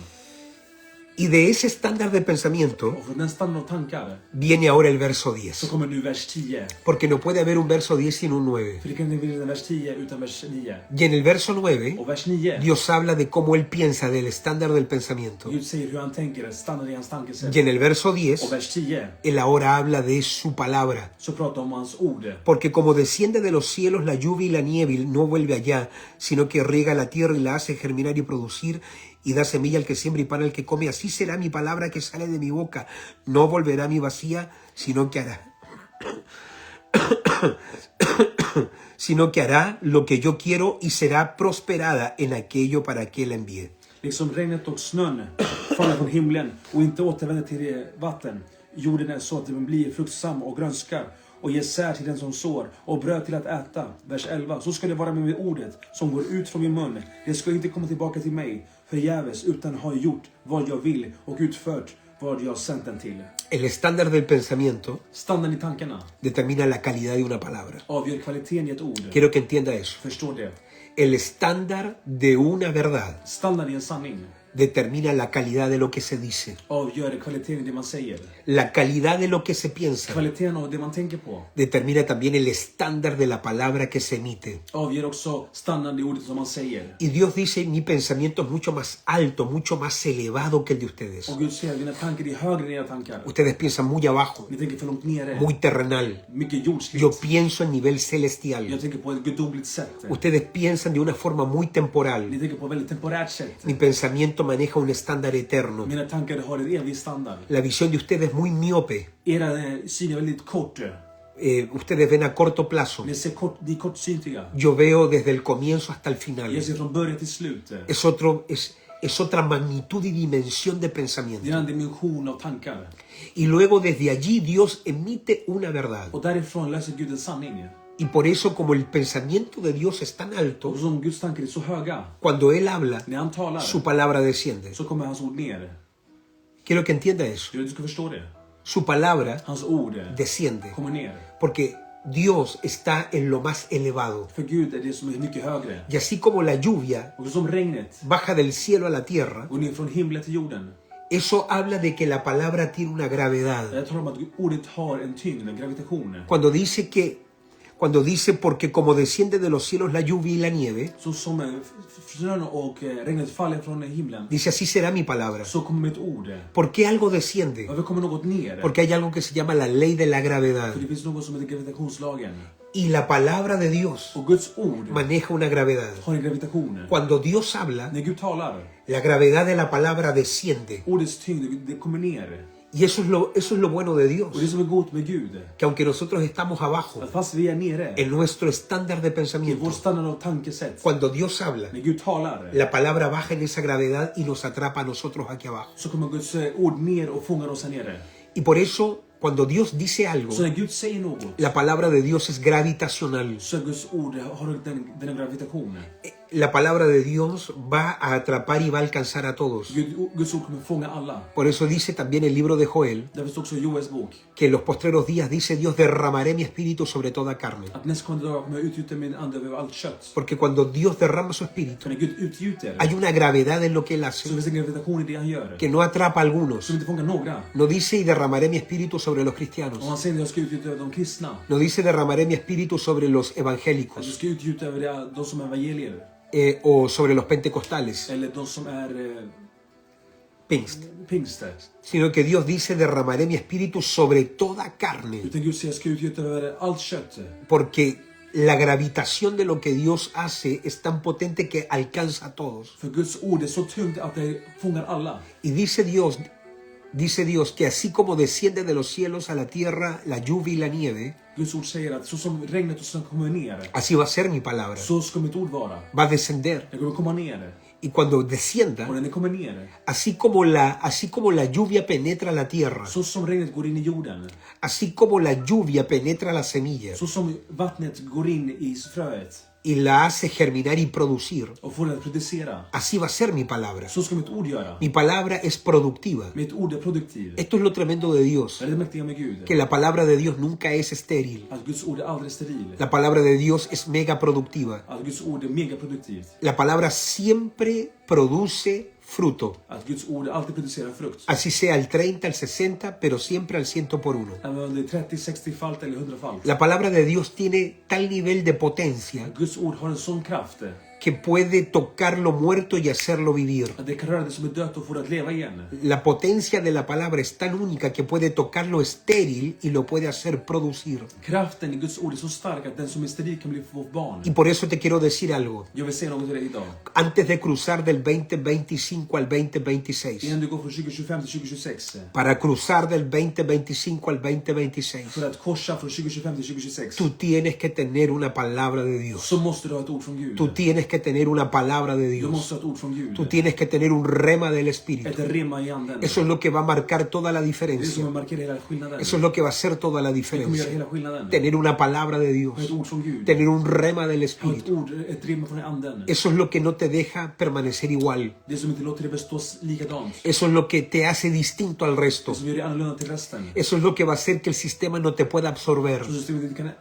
Y de ese estándar de pensamiento Och från den standarden av tankar viene ahora el verso så 10. kommer nu vers 10. Porque no puede haber un verso 10 sin un 9. För det kan inte bli vers 10 utan vers 9. Y en el verso 9, Och vers 9, Dios habla de cómo Él piensa del estándar del pensamiento. Gud säger hur han tänker, standard i hans tankesätt. Y en el verso Och 10, vers 10 Él ahora habla de su palabra. så pratar om hans ord. Porque como desciende de los cielos la lluvia y la nieve y no vuelve allá, sino que riega la tierra y la hace germinar y producir y da semilla al que siembra y pan al que come, así será mi palabra que sale de mi boca. No volverá a mí vacía, sino que hará lo que yo quiero y será prosperada en aquello para que la envíe. Liksom regnet och snön faller från himlen och inte återvänder till vatten. Jorden är så att den blir fruktsam och grönskar och ger sär till den som sår och bröd till att äta. Vers 11. Så ska det vara med ordet som går ut från min mun. Det ska inte komma tillbaka till mig förgäves utan har gjort vad jag vill och utfört vad jag sänt den till. El estándar del pensamiento Standarden i tankarna determina la calidad de una palabra. avgör kvaliteten i ett ord. Quiero que entienda eso. Förstå det. El estándar de una verdad Standarden i en sanning determina la calidad de lo que se dice, avgör kvaliteten i det man säger. la calidad de lo que se piensa. Kvaliteten av det man tänker på Determina también el estándar de la palabra que se emite. avgör också standarden i ordet som man säger. Y Dios dice, mi pensamiento es mucho más alto, mucho más elevado que el de ustedes. Och Gud säger, dina tankar är högre än era tankar. Ustedes piensan muy abajo, Ni tänker för långt nere. muy terrenal. Mycket jordsligt. Yo pienso en nivel celestial. Jag tänker på ett gudomligt sätt. Ustedes piensan de una forma muy temporal. Ni tänker på ett väldigt temporärt sätt. Mi pensamiento maneja un estándar eterno. Mina tankar har en evig standard. La visión de ustedes es muy miope. Era syn är väldigt kort. Ustedes ven a corto plazo. Ni ser ni är kortsyntiga. Yo veo desde el comienzo hasta el final. Jag ser från början till slut. Es otra magnitud y dimensión de pensamiento. Det är en dimension av tankar. Y luego desde allí Dios emite una verdad. Och därifrån läser Gud en sanning. Y por eso como el pensamiento de Dios es tan alto, Och som Guds tankar är så höga. cuando Él habla, När han talar su palabra desciende. så kommer hans ord ner. Quiero que entienda eso. Jag vill att du ska förstå det. Su palabra Hans ord desciende. kommer ner. Porque Dios está en lo más elevado. För Gud är det som är mycket högre. Y así como la lluvia Och som regnet baja del cielo a la tierra, går ner från himlen till jorden. eso habla de que la palabra tiene una gravedad. Jag talar om att ordet har en tyngd, en gravitation. Cuando dice porque como desciende de los cielos la lluvia y la nieve, Så som snön och regnet faller från himlen, dice así será mi palabra. så kommer mitt ord. ¿Por qué algo desciende? Varför kommer något ner? Porque hay algo que se llama la ley de la gravedad. För det finns något som heter gravitationslagen. Y la palabra de Dios Och Guds ord maneja una gravedad. har en gravitation. Cuando Dios habla, När Gud talar, la gravedad de la palabra desciende. ordets tyngd, det kommer ner. Y eso es lo bueno de Dios. Och det som är gott med Gud, Que aunque nosotros estamos abajo att fast vi är nere en nuestro estándar de i pensamiento, vår standard av tankesätt, cuando Dios habla, när Gud talar, la palabra baja en esa gravedad y nos atrapa a nosotros aquí abajo. så kommer Guds ord ner och fångar oss här nere. Y por eso, cuando Dios dice algo, Så när Gud säger något, la palabra de Dios es gravitacional. så Guds ord har den gravitation. La palabra de Dios va a atrapar y va a alcanzar a todos. Guds ord kommer fånga alla. Por eso dice también el libro de Joel, Därför står också i Joels bok que en los postreros días dice Dios derramaré mi espíritu sobre toda carne. att nästkommande dag kommer jag utgjuta min ande över allt kött. Porque cuando Dios derrama su espíritu, För när Gud utgjuter, hay una gravedad en lo que Él så hace finns det en gravitation i det han gör. que no atrapa a algunos. Som inte fångar några. No dice y derramaré mi espíritu sobre los Om cristianos. han säger att jag ska utgjuta över de kristna, No dice derramaré mi espíritu sobre los att du evangélicos ska utgjuta över de som är evangelier, o sobre los pentecostales, eller de som är pingst, pingster. sino que Dios dice derramaré mi espíritu sobre toda carne. Utan Gud säger jag ska utgjuta över allt kött. Porque la gravitación de lo que Dios hace es tan potente que alcanza a todos. För Guds ord är så tungt att det fångar alla. Y dice Dios que así como desciende de los cielos a la tierra la lluvia y la nieve, Guds ord säger att så som regnet och snön kommer ner, así va a ser mi palabra. så ska mitt ord vara. Va a descender. Det kommer komma ner. Y cuando descienda, Och när det kommer ner, así como la lluvia penetra la tierra, så som regnet går in i jorden, así como la lluvia penetra la semilla, så som vattnet går in i fröet, y la hace germinar y producir, och får den att producera. así va a ser mi palabra. Så ska mitt ord göra. Mi palabra es productiva. Mitt ord är produktivt. Esto es lo tremendo de Dios, Det är det mäktiga med Gud. que la palabra de Dios nunca es estéril. Att Guds ord är aldrig steril. La palabra de Dios es mega productiva. Att Guds ord är megaproduktivt. La palabra siempre produce fruto. Att Guds ord alltid producerar frukt. Así sea al 30, al 60, pero siempre al 100 por uno. Även om det är 30, 60-falt eller 100-falt. La palabra de Dios tiene tal nivel de potencia Guds ord har en sån kraft que puede tocar lo muerto y hacerlo vivir. att det kan röra det som är dött och få det att leva igen. La potencia de la palabra es tan única que puede tocar lo estéril y lo puede hacer producir. Kraften i Guds ord är så stark att den som är steril kan bli vårt barn. Y por eso te quiero decir algo. Jag vill säga något till dig idag. Antes de cruzar del 2025 al 2026, Innan du går från 2025 till 2026. para cruzar del 2025 al 2026, För att korsa från 2025 till 2026. tú tienes que tener una palabra de Dios. Så måste du ha ett ord från Gud. Tú tienes que tener una palabra de Du Dios. måste ha ett ord från Gud. Tú tienes que tener un rema del Espíritu. Ett rema i anden. Eso es lo que va a marcar toda la Det är som diferencia. att markera hela skillnaden. Eso es lo que va a hacer toda la Det kommer göra diferencia. hela skillnaden. Tener una palabra de Dios. Ha ett ord från Gud. Tener un rema del Ha ett Espíritu. ord, ett rema från anden. Eso es lo que no te deja permanecer igual. Det som inte låter det bestå likadant. Eso es lo que te hace distinto al resto. Det som gör dig annorlunda till resten. Eso es lo que va a hacer que el sistema no te pueda absorber. Så systemet inte kan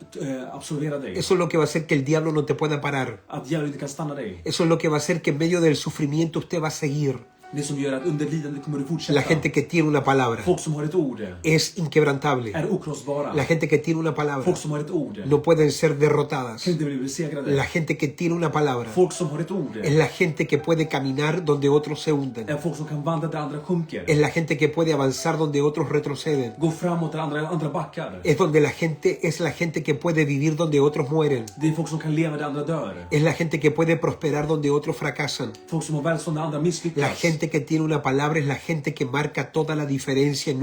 absorbera dig. Eso es lo que va a hacer que el diablo no te pueda parar. Att djävulen inte kan stanna dig. Eso es lo que va a hacer que en medio del sufrimiento usted va a seguir. Det som gör att under lidandet kommer du fortsätta. La gente que tiene una palabra Folk som har ett ord es inquebrantable. är okrossbara. La gente que tiene una palabra Folk som har ett ord no pueden ser derrotadas. kan inte bli besegrade. La gente que tiene una palabra Folk som har ett ord es la gente que puede caminar donde otros se hunden. är folk som kan vandra där andra sjunker. Es la gente que puede avanzar donde otros retroceden. Gå framåt där andra backar. Es la gente que puede vivir donde otros mueren. Det är folk som kan leva där andra dör. Es la gente que puede prosperar donde otros fracasan. Folk som har välstånd där andra La misslyckas. gente que tiene una palabra es la gente que marca toda la diferencia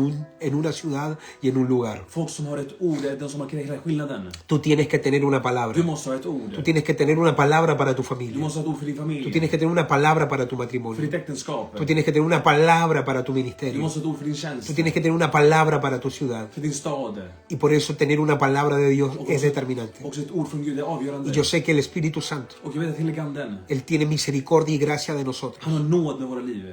en una ciudad y en un lugar. Folk som har ett ord är den som markerar hela skillnaden. Tú tienes que tener una palabra. Du måste ha ett ord. Tú tienes que tener una palabra para tu Du familia. måste ha ett ord för din Tú familj. tienes que tener una palabra para tu För matrimonio. ditt äktenskap. Tú tienes que tener una palabra para tu Du ministerio. måste ha ett ord för din tjänst. Tú tienes que tener una palabra para tu ciudad. För din stad. Y por eso tener una palabra de Dios es determinante. Också ett ord från Gud är avgörande. Y yo sé que el Espíritu Santo, Och jag vet att heliga anden, Él tiene misericordia y gracia de nosotros. han har nåd med våra liv.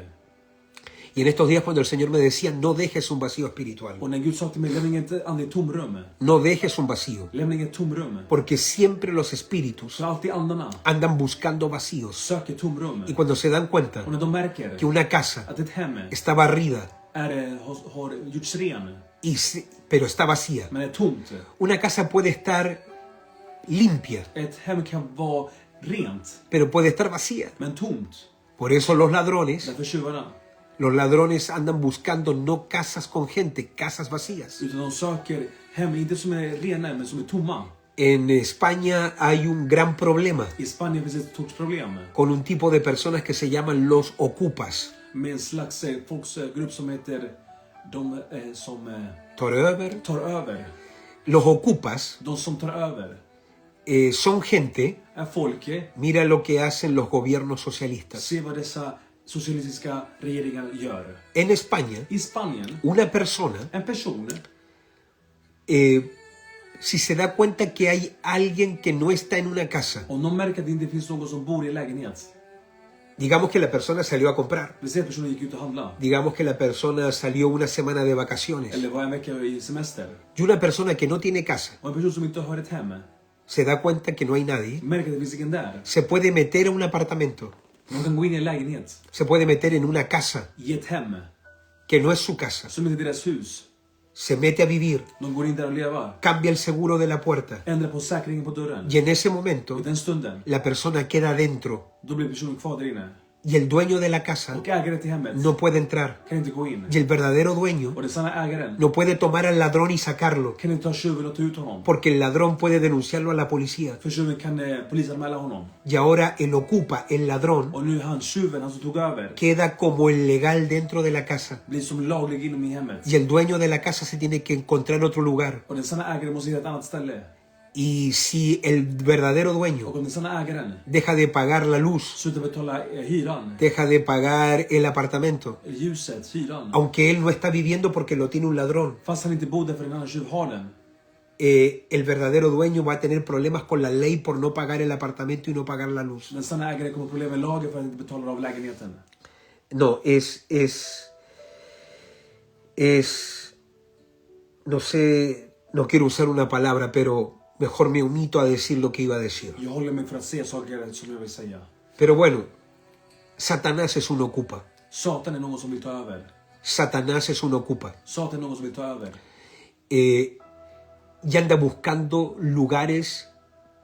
Y en estos días cuando el Señor me decía, no dejes un vacío espiritual. Och när Gud sa till mig, lämna inget andligt tomrum. No dejes un vacío. Lämna inget tomrum. Porque siempre los espíritus För alltid andarna andan buscando vacíos. söker tomrum. Y cuando se dan cuenta Och när de märker que una casa att ett hem está barrida, har gjorts ren, pero está vacía. men är tomt. Una casa puede estar limpia, Ett hem kan vara rent, pero puede estar vacía. men tomt. Por eso los ladrones andan buscando no casas con gente, casas vacías. Utan de söker hem, inte som är rena, men som är tomma. En España hay un gran problema I Spanien finns ett stort problem con un tipo de personas que se llaman los ocupas. med en slags folksgrupp som heter de som Tar över. tar över. Los ocupas De som tar över son gente, är folk. mira lo que hacen los gobiernos socialistas. Se vad dessa socialistiska regeringar gör. En España, I Spanien, una persona, en person, si se da cuenta que hay alguien que no está en una casa, om de märker att det inte finns någon som bor i lägenhet. digamos que la persona salió a comprar, Vi ser att personen gick ut och handla. digamos que la persona salió una semana de vacaciones, Eller var en vecka i semester. y una persona que no tiene casa Och en person som inte har ett hem se da cuenta que no hay nadie, märker att det finns ingen där. se puede meter a un apartamento, De kan gå in i en lägenhet, se puede meter en una casa i ett hem, que no es su casa, som inte är deras hus. se mete a vivir, De går in där och lever. cambia el seguro de la puerta, Ändrar på säkringen på dörren. y en ese momento I den stunden, la persona queda adentro då blir personen kvar där inne. y el dueño de la casa Och ägaren till hemmet no puede entrar, kan inte gå in. y el verdadero dueño Och den sanna ägaren no puede tomar al ladrón y sacarlo, kan inte ta tjuven och ta ut honom. porque el ladrón puede denunciarlo a la policía. För tjuven kan polisanmäla honom. Y ahora el ocupa, el ladrón, Och nu han tjuven, han som tog över, queda como el legal dentro de la casa. blir som laglig inom i hemmet. Y el dueño de la casa se tiene que encontrar otro lugar. Och den sanna ägaren måste hitta ett annat ställe. Y si el verdadero Och dueño om den sanna ägaren deja de pagar la luz, slutar betala hyran, deja de pagar el apartamento, ljuset, hyran, aunque él no está viviendo porque lo tiene un ladrón, fast han inte bor där för en annan tjuv har den, el verdadero dueño va a tener problemas con la ley por no pagar el apartamento y no pagar la luz. Den sanna ägare kommer problem med lagen för att inte betala av lägenheten. No, no sé, no quiero usar una palabra, pero mejor me omito a decir lo que iba a decir. Jag håller mig för att säga saker som jag vill säga. Pero bueno, Satanás es un ocupa. Satan är någon som vill ta över. Satanás es un ocupa. Satan är någon som vill ta över. Y anda buscando lugares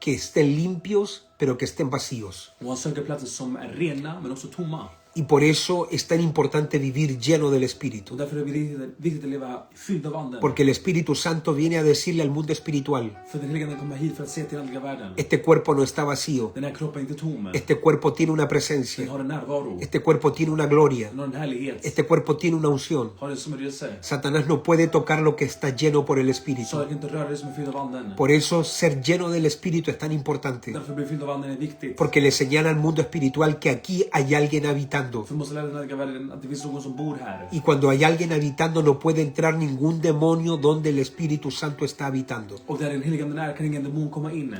que estén limpios, pero que estén vacíos. Och han söker platser som är rena men också tomma. Y por eso es tan importante vivir lleno del Espíritu. Och därför är det viktigt att leva fylld av anden. Porque el Espíritu Santo viene a decirle al mundo espiritual, För den helige Ande kommer hit för att se till andliga världen. este cuerpo no está vacío, Den här kroppen är inte tom. este cuerpo tiene una presencia, Den har en närvaro. este cuerpo tiene una gloria, Den har en härlighet. este cuerpo tiene una unción. Har en smörjelse. Satanás no puede tocar lo que está lleno por el Espíritu. Så jag kan inte röra det som är fylld av anden. Por eso ser lleno del Espíritu es tan importante. Därför blir fylld av anden är viktigt. Porque le señala al mundo espiritual que aquí hay alguien habitando. För vi måste lära den andliga världen att det finns någon som bor här. Y cuando hay alguien habitando no puede entrar ningún demonio donde el Espíritu Santo está habitando. Och där den helige anden är kan ingen demon komma in.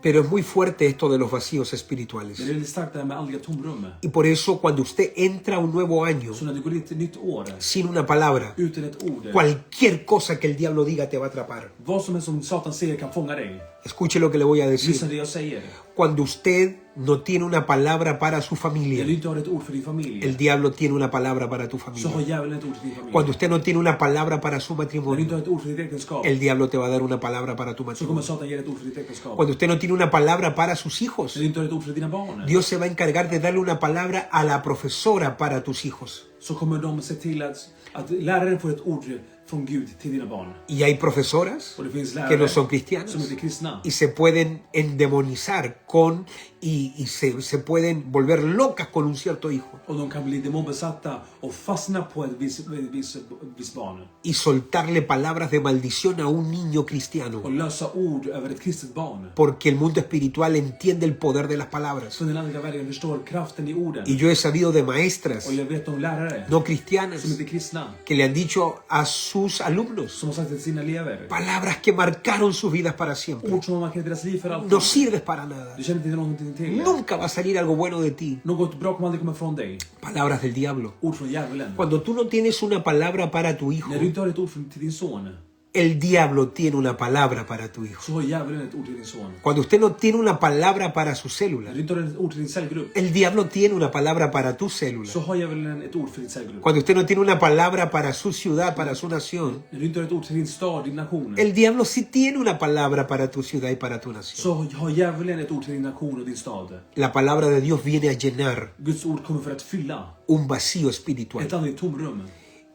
Pero es muy fuerte esto de los vacíos espirituales. Det är väldigt starkt det här med andliga tomrum. Y por eso cuando usted entra a un nuevo año Så när du går in till ett nytt år sin una palabra, utan ett ord. cualquier cosa que el diablo diga te va a atrapar. Vad som är som Satan säger kan fånga dig. Escuche lo que le voy a Lyssna decir. det jag säger. Cuando usted no tiene una palabra para su När familia, du inte har ett ord för din familj. el diablo tiene una palabra para tu Så familia. har djävulen ett ord för din familj. Cuando usted no tiene una palabra para su När du inte matrimonio, har ett ord för ditt äktenskap. el diablo te va a dar una palabra para tu Så kommer matrimonio. Satan ge dig ett ord för ditt äktenskap. Cuando usted no tiene una palabra para sus hijos, När du inte har ett ord för dina barn. Dios se va a encargar de darle una palabra a la profesora para tus hijos. Så kommer de se till att läraren får ett ord från Gud till dina barn. Y hay profesoras Och det finns que lärare no son cristianos som inte är kristna. y se pueden endemonizar con y se pueden volver locas con un cierto hijo Och de kan bli demonbesatta och fastna på ett visst barn. y soltarle palabras de maldición a un niño cristiano, Och lösa ord över ett kristet barn. porque el mundo espiritual entiende el poder de las palabras. Så den andliga världen förstår kraften i orden. Y yo he sabido de maestras Och jag vet om lärare no cristianas som inte är kristna. que le han dicho a sus alumnos Som har sagt till sina elever. palabras que marcaron sus vidas para siempre. Ord som har markerat deras liv för alltid. No sirves para nada. Du känner inte till någonting till. Nunca va a salir algo bueno de ti. Något bra kommer aldrig komma från dig. Palabras del diablo. Ord från djävulen. Cuando tú no tienes una palabra para tu hijo, När du inte har ett ord till din son. el diablo tiene una palabra para tu hijo. Så har djävulen ett ord till din son. Cuando usted no tiene una palabra para su célula, När du inte har ett ord till din cellgrupp. el diablo tiene una palabra para tu célula. Så har djävulen ett ord för din cellgrupp. Cuando usted no tiene una palabra para su ciudad, para su nación, När du inte har ett ord till din stad, din nation. el diablo sí tiene una palabra para tu ciudad y para tu nación. Så har djävulen ett ord till din nation och din stad. La palabra de Dios viene a llenar Guds ord kommer för att fylla un vacío espiritual. ett andligt tomrum.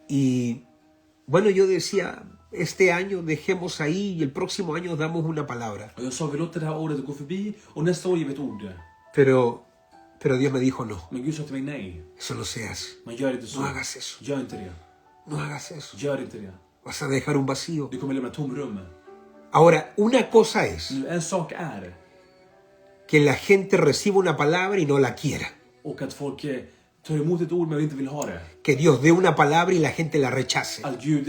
Y bueno, yo decía, este año dejemos ahí y el próximo año damos una palabra. Och jag sa, vi låter det här året gå förbi och nästa år ger vi ett ord. Pero Dios me dijo, no, Men Gud sa till mig nej. eso no seas. Man gör inte så. No hagas eso. Gör inte det. No hagas eso. Gör inte det. Vas a dejar un vacío. Du kommer lämna tomrum. Ahora, una cosa es Nu, en sak är que la gente reciba una palabra y no la quiera. och att folk tar emot ett ord men inte vill ha det. Que Dios dé una palabra y la gente la rechace. Att Gud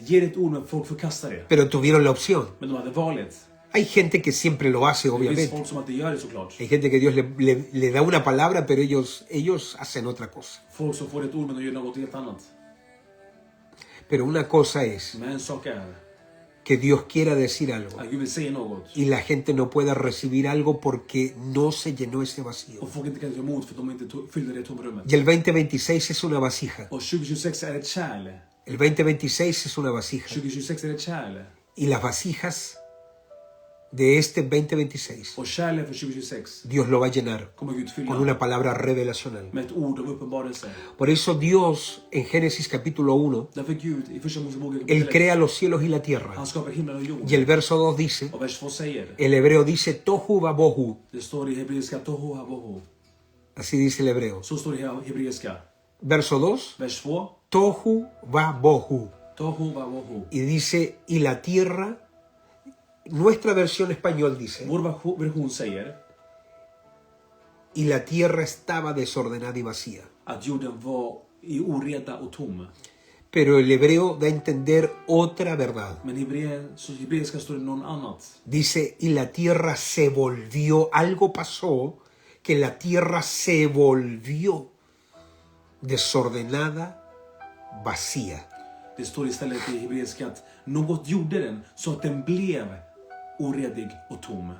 ger ett ord men folk förkastar det. Pero tuvieron la opción. Men de hade valet. Hay gente que siempre lo hace, Det finns obviamente. folk som inte gör det såklart. Hay gente que Dios le da una palabra, pero ellos hacen otra cosa. Folk som får ett ord men de gör något helt annat. Pero una cosa es Men en sak är que Dios quiera decir algo att Gud vill säga något. y la gente no pueda recibir algo porque no se llenó ese vacío. Och folk inte kan ta emot för att de inte fyllde det tomrummet. Y el 2026 es una vasija. Och 2026 är ett kärl. El 2026 es una vasija. 2026 är ett kärl. Y las vasijas de este 2026, Och kärlen för 2026 Dios lo va a llenar kommer Gud con fylla una palabra revelacional. med ett ord om uppenbarelse. Por eso Dios en Génesis capítulo 1, Därför Gud i första Moseboken Él kapitel 1, crea los cielos y la tierra. han skapar himlen och jorden. Y el verso 2 dice, Och vers 2 säger, el hebreo dice Tohu Vabohu. det står i hebreiska tohu habohu. Así dice el hebreo. Så står det i hebreiska. Verso 2, Vers 2, Tohu Vabohu. tohu habohu. Y dice, y la tierra, nuestra versión español dice, Vår version säger y la tierra estaba desordenada y vacía. att jorden var i oreda och tom. pero el hebreo da a entender otra verdad. Men hebreiska står det någon annat. Dice, y la tierra se volvió, algo pasó, que la tierra se volvió desordenada, vacía. Det står istället i hebreiska att något gjorde den så att den blev oredig och tom.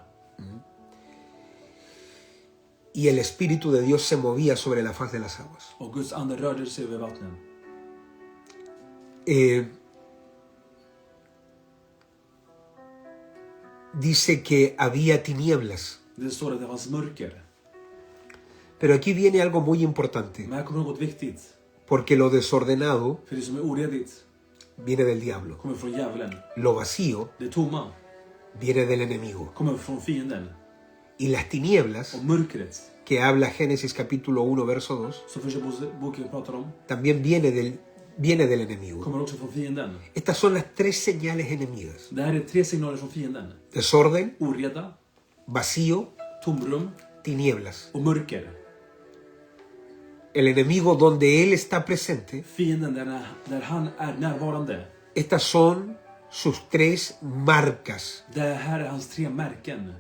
Y el Espíritu de Dios se movía sobre la faz de las aguas. Och Guds ande rörde sig över vattnen. Dice que había tinieblas. Det står att det fanns mörker. Pero aquí viene algo muy importante, Men här kommer något viktigt. porque lo desordenado För det som är oredigt viene del diablo. kommer från djävulen. Lo vacío Det tomma viene del enemigo. kommer från fienden. Y las tinieblas, Och mörkret, que habla Génesis capítulo 1, verso 2, som första boken pratar om, también viene del enemigo. kommer också från fienden. Estas son las tres señales enemigas. Det här är 3 signaler från fienden. Desorden, Oreda, vacío, tomrum tinieblas. och mörker. El enemigo donde él está presente, Fienden där han är närvarande. estas son sus tres marcas. Det här är hans 3 märken.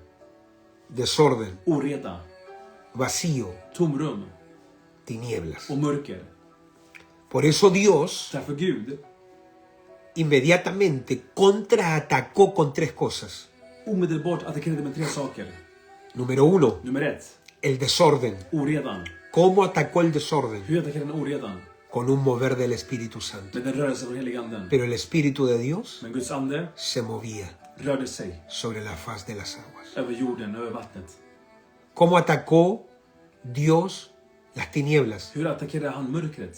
Desorden, Oreda, vacío, tomrum tinieblas. och mörker. Por eso Dios Därför Gud inmediatamente contraatacó con tres cosas. omedelbart attackerade med 3 saker. Número 1, Nummer 1, el desorden. oredan. ¿Cómo atacó el desorden? Hur attackerade den oredan? Con un mover del Espíritu Santo. Med den rörelse från heliganden. Pero el Espíritu de Dios Men Guds ande se movía rörde sig sobre la faz de las aguas. över jorden, över vattnet. ¿Cómo atacó Dios las tinieblas? Hur attackerade han mörkret?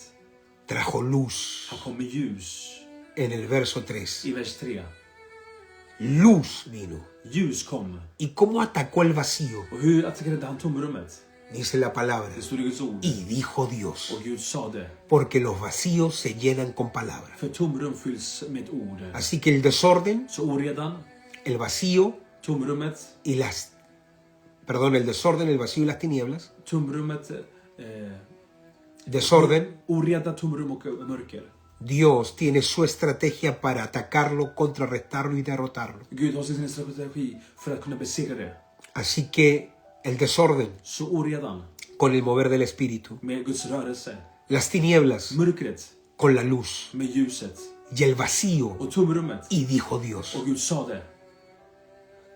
Trajo luz Han kom med ljus. en el verso 3. I vers 3. Luz vino. Ljus kom. ¿Y cómo atacó el vacío? Och hur attackerade han tomrummet? Dice la palabra. Det stod i Guds ord. Y dijo Dios, Och Gud sa det. porque los vacíos se llenan con palabra. För tomrum fylls med ord. Así que el desorden, Så oredan, el vacío tomrummet, y las... Perdón, el desorden, el vacío y las tinieblas. tomrummet, Desorden, oreda, tomrum och mörker. Dios tiene su estrategia para atacarlo, contrarrestarlo y derrotarlo. Gud har sin strategi för att kunna besegra det. Así que el desorden Så oredan, con el mover del Espíritu, med Guds rörelse. las tinieblas Mörkret, con la luz med ljuset. y el vacío. Och tomrummet. Y dijo Dios, Och Gud sa det.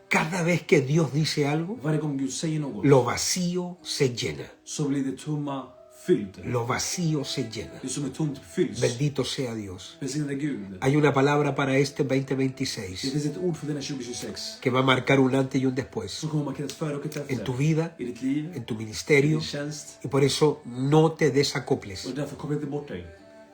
cada vez que Dios dice algo, Varje gång Gud säger något lo vacío se llena. så blir det tomma fylld. Lo vacío se llena. Det som är tomt fylls. Bendito sea Dios. Välsignade Gud. Hay una palabra para este Det 2026 finns ett ord för denna 2026 que va a marcar un antes y un después som kommer markera ett före och ett en tu efter. vida, I ditt liv, en tu i ministerio, din tjänst. y por eso no te desacoples. Och därför kommer inte bort dig.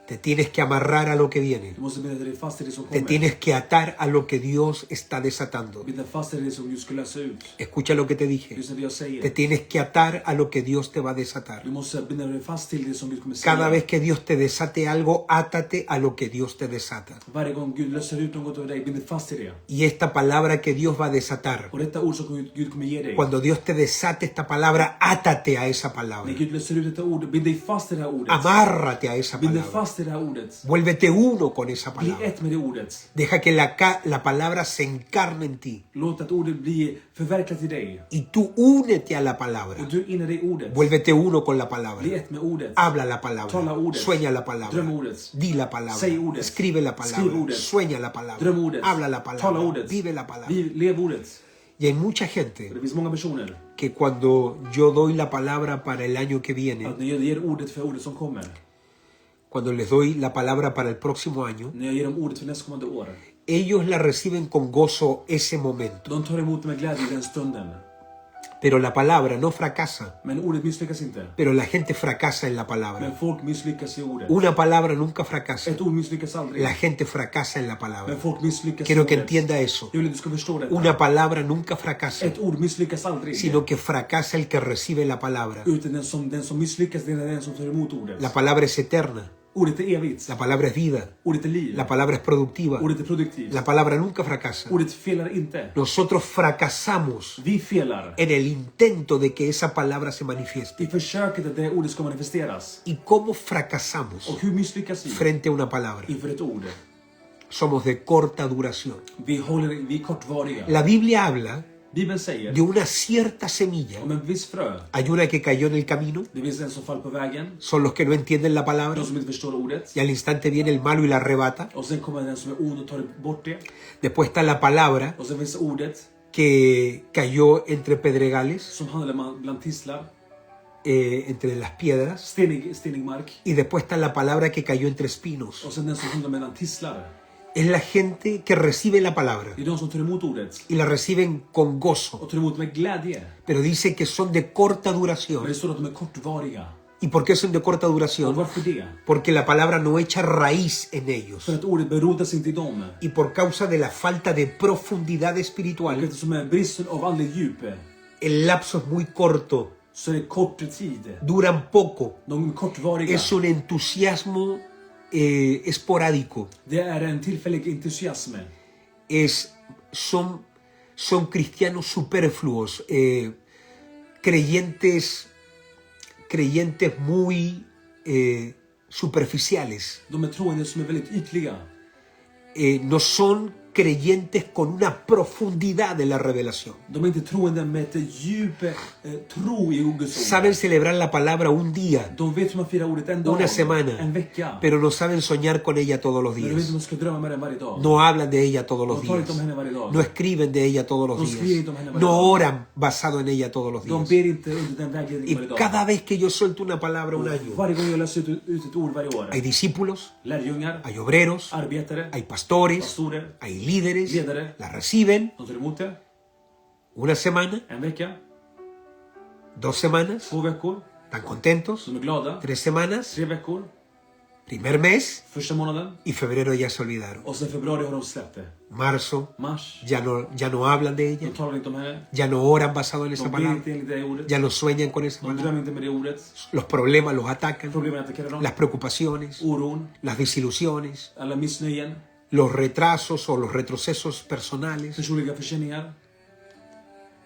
Te tienes que amarrar a lo que viene. Du måste binda dig fast i det som Te kommer. tienes que atar a lo que Dios está desatando. Binda fast i det som Gud ska lösa ut. Escucha lo que te dije. Lyssna det jag Te säger. tienes que atar a lo que Dios te va a desatar. Du måste binda dig fast till det som Gud kommer Cada säga. vez que Dios te desate algo, átate a lo que Dios te desata. Varje gång Gud löser ut något över dig, bind dig fast i det. Y esta palabra que Dios va a desatar, Och detta ord som Gud kommer ge dig. cuando Dios te desate esta palabra, átate a esa palabra. När Gud löser ut detta ord, bind dig fast i det här ordet. Amárrate a esa Bind dig palabra. fast i det här ordet. Vuélvete uno con esa Bli palabra. ett med det ordet. Deja que la palabra se encarne en ti. Låt att ordet bli förverkligat i dig. Y tú únete a la palabra. Och du inne dig i ordet. Vuélvete uno con la palabra. Bli ett med ordet. Habla la palabra. Tala ordet. Sueña la palabra. Dröm ordet. Di la palabra. Säg ordet. Escribe la palabra. Skriv ordet. Sueña la palabra. Dröm ordet. Habla la Tala palabra. ordet. Vive la palabra. Lev ordet. Y hay mucha Och gente det finns många personer. que cuando yo doy la palabra para el año que viene, Att när jag ger ordet för ordet som kommer. cuando les doy la palabra para el próximo año, När jag ger dem ordet för nästkommande år. ellos la reciben con gozo ese momento. De tar emot med glädje den stunden. Pero la palabra no fracasa. Men ordet misslyckas inte. Pero la gente fracasa en la palabra. Men folk misslyckas i ordet. Una palabra nunca fracasa. Ett ord misslyckas aldrig. La gente fracasa en la palabra. Men folk misslyckas i Quiero que ordet. entienda eso. Jag vill att du ska förstå detta. Una palabra nunca fracasa, Ett ord misslyckas aldrig. sino que fracasa el que recibe la palabra. Utan den som misslyckas, det är den som tar emot ordet. La palabra es eterna. Ordet är evigt. La palabra es vida. Ordet är liv. La palabra es productiva. Ordet är produktivt. La palabra nunca fracasa. Ordet felar inte. Nosotros fracasamos Vi felar en el intento de que esa palabra se manifieste. i försöket att det ordet ska manifesteras. ¿Y cómo fracasamos Och hur misslyckas vi frente a una palabra? inför ett ord? Somos de corta duración. Vi är kortvariga. La Biblia habla Bibeln säger de una cierta semilla. om en viss frö. Hay una que cayó en el camino, Det finns en som faller på vägen. son los que no entienden la palabra, De som inte förstår ordet. y al instante viene el malo y la arrebata. Och sen kommer den som är ond och tar bort det. Después está la palabra Och sen finns ordet que cayó entre pedregales, som handlar bland tistlar. entre las piedras. Stenig mark. Y después está la palabra que cayó entre espinos. Och sen den som handlar mellan tistlar. Es la gente que recibe la palabra Det är de som tar emot ordet. y la reciben con gozo. Och tar emot med glädje. Pero dice que son de corta Men duración. det står att de är kortvariga. ¿Y por qué son de corta Och duración? varför det? Porque la palabra no echa raíz en ellos. För att ordet berodas inte i dem. Y por causa de la falta de profundidad Och espiritual, eftersom är bristen av andligt djup el lapso es muy corto, så är det kort tid. duran poco, De är kortvariga. es un entusiasmo esporádico, Det är en tillfällig entusiasm. son cristianos superfluos, creyentes muy superficiales, De är troende som är väldigt ytliga. no son creyentes con una profundidad de la revelación. De är inte troende med ett djup tro i Guds ord. Saben celebrar la palabra un día, De vet hur man firar ordet en dag, una semana, en vecka. pero no saben soñar con ella todos los Men de vet hur días. man ska drömma med den varje dag. No hablan de ella todos los De talar inte días. om henne varje dag. No escriben de ella todos los No días. escriben om henne varje No dag. oran basado en ella todos los De días. ber inte under den vägledningen varje Y dag. cada vez que yo suelto una palabra un año, Varje gång jag läser ut ett ord varje år. hay discípulos, Lärjungar, hay obreros, arbetare, hay pastores, pastorer, hay líderes, ledare. la reciben de tar emot det. una semana, En vecka, 2 semanas, 2 veckor. están contentos, De är glada. 3 semanas, 3 veckor. primer mes, Första månaden. y febrero ya se olvidaron. Och sen februari har de släppt det. Marzo, Mars. ya no hablan de ella, De talar inte om henne. ya no oran basado en esa De ber palabra, inte enligt det ordet. ya no sueñan con esa De palabra. drömmer inte med det ordet. Los problemas los atacan, Problemen attackerar dem. las preocupaciones, Oron. las desilusiones, Alla missnöjen. los retrasos o los retrocesos personales. Personliga förkänningar.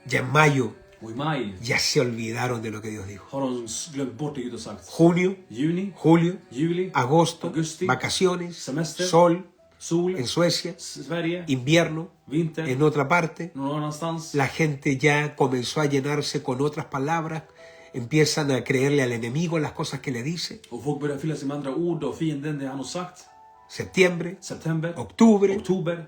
Ya en mayo Och i maj ya se olvidaron de lo que Dios dijo. har de glömt bort det Gud har sagt. Junio, Juni, julio, juli, agosto, augusti, vacaciones, semester, sol sol, en Suecia, Sverige, invierno vinter, en otra parte. någon annanstans. La gente ya comenzó a llenarse con otras palabras, empiezan a creerle al enemigo las cosas que le dice. Och folk börjar fylla sig med andra ord och fienden det han har sagt. Septiembre, September, octubre oktober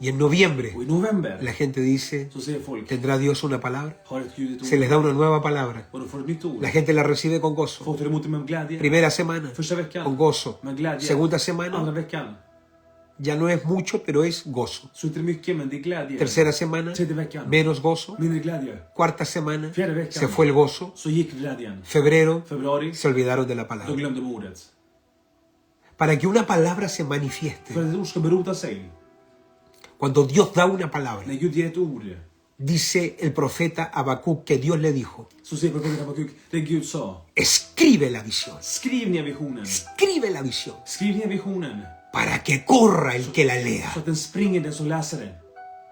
y en noviembre och i november la gente dice, så säger folk, ¿tendrá Dios una palabra? har ett Gud ett Se ord? les da una nueva palabra. Och de får ett nytt ord. La gente la recibe con gozo. Folk tar emot det med glädje. Primera semana, Första veckan con gozo. med glädje. Segunda Andra semana, veckan ya no es mucho, pero es gozo. så inte det mycket men det är glädje. Tercera semana, Tredje veckan menos gozo. mindre glädje. Cuarta semana, Fjärde veckan se fue el gozo. så gick glädjen. Febrero, Februari se olvidaron de la då palabra. glömde de ordet. Para que una palabra se manifieste, För att ett ord ska berota sig. cuando Dios da una palabra, När Gud ger ett ord dice el profeta Habacuc que Dios le dijo, så säger profeten Habakuk det Gud sa. escribe la visión, Skriv ner visionen. escribe la visión, Skriv ner visionen. para que corra el que la lea. Så att den springer den som läser den.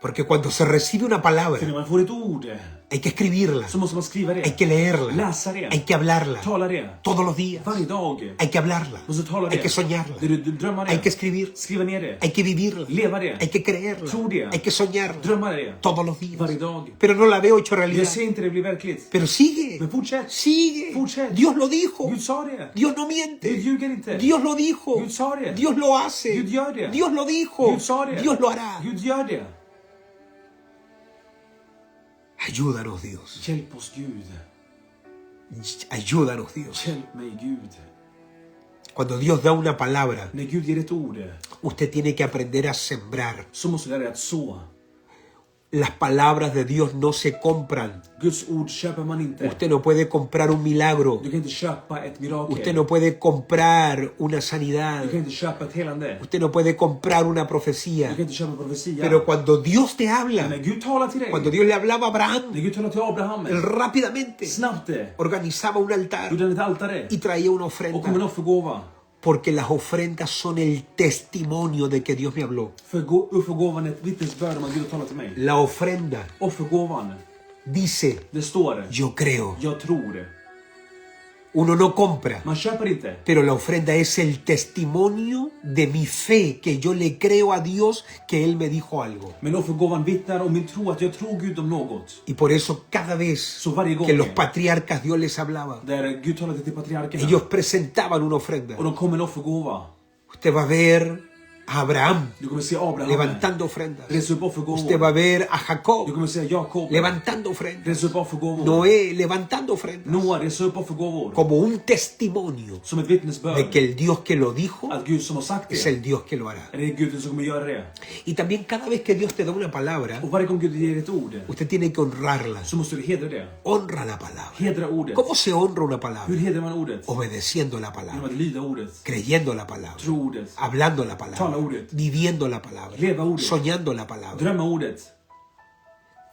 Porque cuando se recibe una För palabra, när man får ett ord hay que escribirla, så måste man skriva hay det. que leerla, Läsa det. hay que hablarla Tala det. todos los días, Varje dag. hay que hablarla, Måste tala hay det. que soñarla, Du drömmer hay que det. escribir, Skriva ner det. hay que vivirla, Leva det. hay que creerla, Tro det. hay que soñarla Drömma det. todos los días. Varje dag. Pero no la veo hecho realidad. Jag ser inte det bli verkligt. Pero sigue, Men fortsätt. sigue. Fortsätt. Dios lo dijo. Gud sa det. Dios no Gud miente. ljuger inte. Dios lo dijo. Gud sa det. Dios lo hace. Gud gör det. Dios lo dijo. Gud sa det. Dios lo hará. Gud gör det. Ayúdanos, Dios. Hjälp oss Gud. Ayúdanos, Dios. Hjälp mig Gud. Cuando Dios da una palabra, När Gud ger ett ord usted tiene que aprender a sembrar. så måste du lära dig att så. Las palabras de Dios no se compran. Guds ord köper man inte. Usted no puede comprar un milagro. Du kan inte köpa ett mirakel. Usted no puede comprar una Du sanidad. kan inte köpa ett helande. Usted no puede comprar una Du profecía. kan inte köpa profetia. Pero cuando Dios te Men habla, när Gud talar till dig. cuando Dios le hablaba a Abraham, När Gud talar till Abraham. él rápidamente Snabbt organizaba un altar gjorde han ett altare. y traía una Och kom en ofrenda. offergåva. Porque las ofrendas son el testimonio de que Dios me habló. För offergåvan är ett vittnesbörd om att Gud har talat till mig. La ofrenda Offergåvan, dice, det står, yo creo. jag tror. Uno no compra, Man köper inte. pero la ofrenda es el testimonio de mi fe, que yo le creo a Dios que Él me dijo algo. Men offergåvan vittnar om min tro, att jag tror Gud om något. Y por eso cada vez Så varje gång que los patriarcas Dios les hablaba, där Gud talade till patriarkerna ellos presentaban una ofrenda. och de kom med en offergåva. Usted va a ver a Abraham Du kommer se Abraham levantando ofrendas. resa upp Usted va offergåvor. a ver a Du Jacob kommer se Jakob levantando ofrendas. resa upp offergåvor. Noé levantando ofrendas. Noa resa upp offergåvor. Como un testimonio Som ett de vittnesbörd que el Dios que lo dijo att Gud som har sagt es det el Dios que lo hará. är det Gud som kommer göra det. Y también cada vez que Dios te da una palabra, Och varje gång Gud ger ett ord usted tiene que honrarla. så måste du hedra det. Honra la palabra. Hedra ordet. ¿Cómo se honra una Hur palabra? hedrar man ordet? Obedeciendo la Genom palabra, att lyda ordet. creyendo la palabra, Tro ordet. hablando la Tala palabra, ordet. viviendo la palabra, Leva ordet. soñando la palabra. Drömma ordet.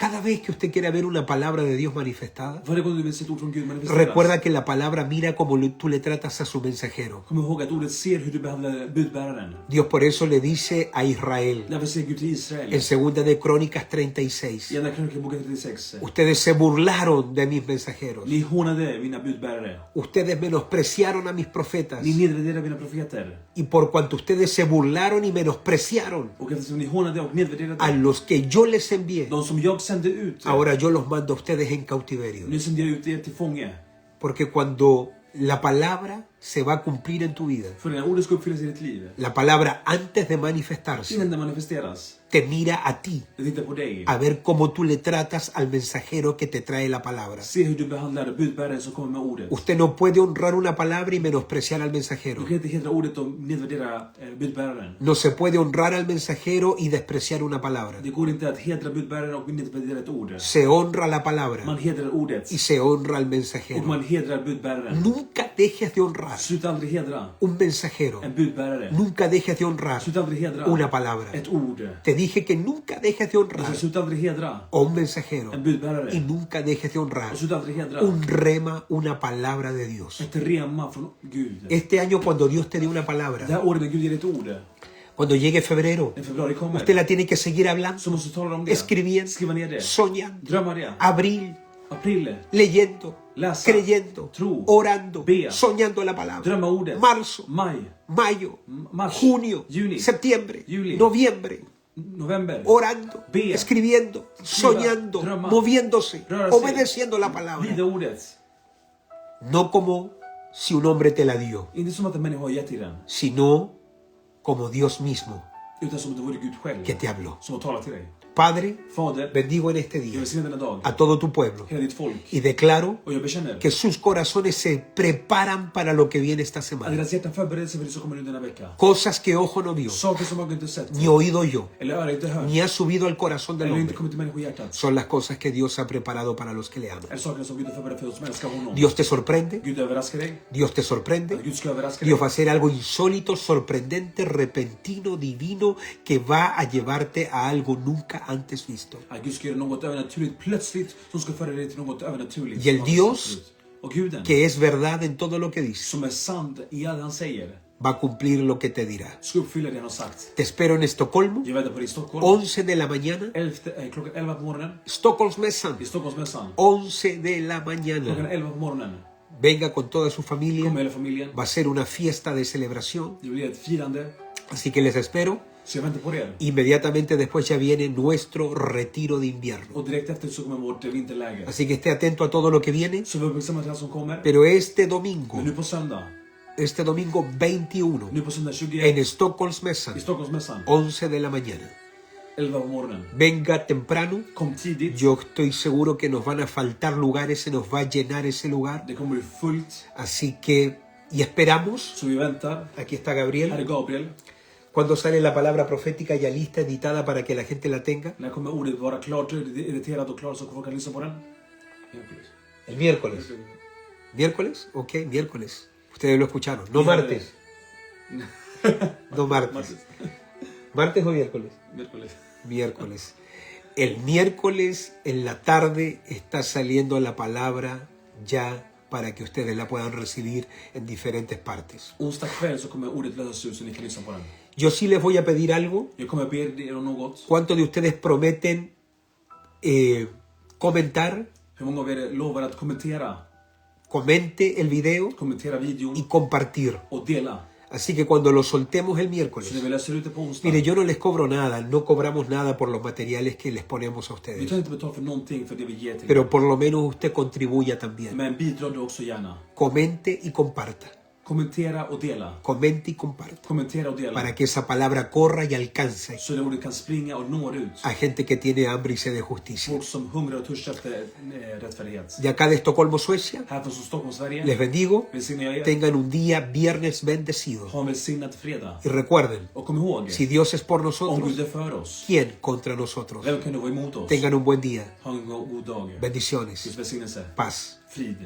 Cada vez que usted quiera ver una palabra de Dios manifestada, Varje gång du vill se ett ord från Gud manifesteras. recuerda que la palabra mira como tú le tratas a su mensajero. Kom ihåg att ordet ser hur du behandlar budbäraren. Dios por eso le dice a Israel Därför säger Gud till Israel en 2 de Crónicas 36, i Andra krönikeboken 36. ustedes se burlaron de mis mensajeros, Ni hånade mina budbärare. ustedes menospreciaron a mis profetas, Ni nedvärderade mina profeter. y por cuanto ustedes se burlaron y menospreciaron Och eftersom ni hånade och nedvärderade a los que yo les envié, de som jag sände ut, ahora yo los mando a ustedes en cautiverio. nu sänder jag ut er till fånge. Porque cuando la palabra se va a cumplir en tu vida, För när ordet ska uppfyllas i ditt liv, la palabra antes de manifestarse innan det manifesteras, te mira a ti det tittar på dig. a ver cómo tú le tratas al mensajero que te trae la palabra. Se hur du behandlar budbäraren som kommer med ordet. Usted no puede honrar una palabra y menospreciar al Du mensajero. kan inte hedra ordet och nedvärdera budbäraren. No se puede honrar al mensajero y despreciar una palabra. Det går inte att hedra budbäraren och nedvärdera ett ord. Se honra la palabra Man hedrar ordet y se honra al och mensajero. man hedrar budbäraren. Nunca dejes de honrar Sluta aldrig hedra un mensajero. en budbärare. Nunca dejes de honrar Sluta aldrig hedra una palabra. ett ord. Te dije que nunca dejes de Och honrar så sluta aldrig hedra a un mensajero en y budbärare. nunca dejes de honrar Och sluta aldrig hedra un rema, una palabra de Dios. ett rema från Gud. Este año cuando Dios te dé una Det palabra, här året när Gud ger ett ord, cuando llegue febrero, när februari usted kommer, la tiene que seguir hablando, så måste du tala om det. escribiendo, Skriva ner det. soñando, Drömma det. abril, April. leyendo, Läsa. creyendo, Tro. orando, Be. soñando la palabra. Drömma ordet. Marzo, Maj. mayo, Mars. junio, Juni. septiembre, Juli. noviembre, November. orando, Be. escribiendo, soñando, drömma, moviéndose, rörelse, obedeciendo la palabra. lyda ordet. No como si un hombre te la dio, Inte som att en människa har gett till den, sino como Dios mismo utan som att det vore Gud själv que te habló. som har talat till dig. Padre, Fader, bendigo en este jag día välsignar denna dag, a todo tu pueblo hela ditt folk, y declaro och jag bekänner que sus corazones se preparan para lo que viene esta att semana. deras hjärtan förbereder sig för det som kommer nu denna vecka. Cosas que ojo no vio, Saker som ögat inte sett, ni oído yo, eller öra inte hört, ni ha subido al corazón del eller inte hombre, kommit till människohjärtat, son las cosas que Dios ha preparado para los que le aman. är saker som Gud har förberett för oss som älskar honom. Dios te sorprende, Gud överraskar dig, Dios te att sorprende, Gud ska överraska dig. Dios va a hacer algo insólito, sorprendente, repentino, divino, que va a llevarte a algo nunca antes visto. Att Gud ska göra något övernaturligt plötsligt som ska föra dig till något övernaturligt. Y el som aldrig Dios sett förut. Och Guden, Que es verdad en todo lo que dice, som är sant i allt han säger, va a cumplir lo que te dirá. ska uppfylla det han har sagt. Te espero en Estocolmo, Jag väntar på dig i Stockholm. 11 de la mañana, Klockan 11 på morgonen Stockholmsmässan, i Stockholmsmässan. 11 de la Klockan mañana. 11 på morgonen Venga con toda su familia, kommer hela familjen. va a ser una fiesta de celebración, Det blir ett firande. así que les espero. Så jag väntar på er. Inmediatamente después ya viene nuestro retiro de invierno. Och direkt efter så kommer vårt vinterläger. Así que esté atento a todo lo que viene, Så vi uppmärksammar till allt som kommer. pero este domingo, Men nu på söndag, 21, nu på söndag 21 en Stockholmsmässan, i Stockholmsmässan, 11 de la mañana. 11 på morgonen. Venga temprano. Kom tidigt. Yo estoy seguro que nos van a faltar lugares, se nos va a llenar ese lugar. Det kommer bli fullt. Así que, y esperamos, Så vi väntar. aquí está Här är Gabriel, Gabriel. cuando sale la palabra profética ya lista, editada para que la gente la tenga. När kommer ordet vara klart, irriterat och klart så folk kan lyssna på den? El miércoles. ¿Miércoles? Ok, miércoles. Ustedes lo escucharon. No martes. No martes. ¿Martes o miércoles? Miércoles. Miércoles. El miércoles en la tarde está saliendo la palabra ya para que ustedes la puedan recibir en diferentes partes. Onsdag kväll så kommer ordet lösas ut så ni kan lyssna på den. Yo sí les voy a pedir algo. Jag kommer be er om något. ¿Cuántos de ustedes prometen comentar? Hur många av er lovar att Comente el video kommentera videon y compartir. och dela? Así que cuando lo soltemos el Så miércoles, när vi läser ut det på onsdag. mire, yo no les cobro nada, no cobramos nada por los materiales que les ponemos a Vi ustedes. tar inte betalt för någonting för det vi ger till er. Pero por lo menos usted contribuya también. Men bidrar du också gärna. Comente y comparta. Kommentera och dela. Comente y comparta. Kommentera och dela. Para que esa palabra corra y alcance Så det ordet kan springa och nå ut. a gente que tiene hambre y sed de justicia. Folk som hungrar och törstar efter rättfärdighet. De acá de Estocolmo, Suecia, Här från Stockholm, Sverige. les bendigo. Välsignar jag er. Tengan un día viernes bendecido. Ha en välsignad fredag. Y recuerden, Och kom ihåg, si Dios es por om nosotros, Gud är för oss, ¿quién contra nosotros? vem kan då vara emot oss? Tengan un buen día. Ha en god dag. Bendiciones. Guds välsignelse. Paz. Frid.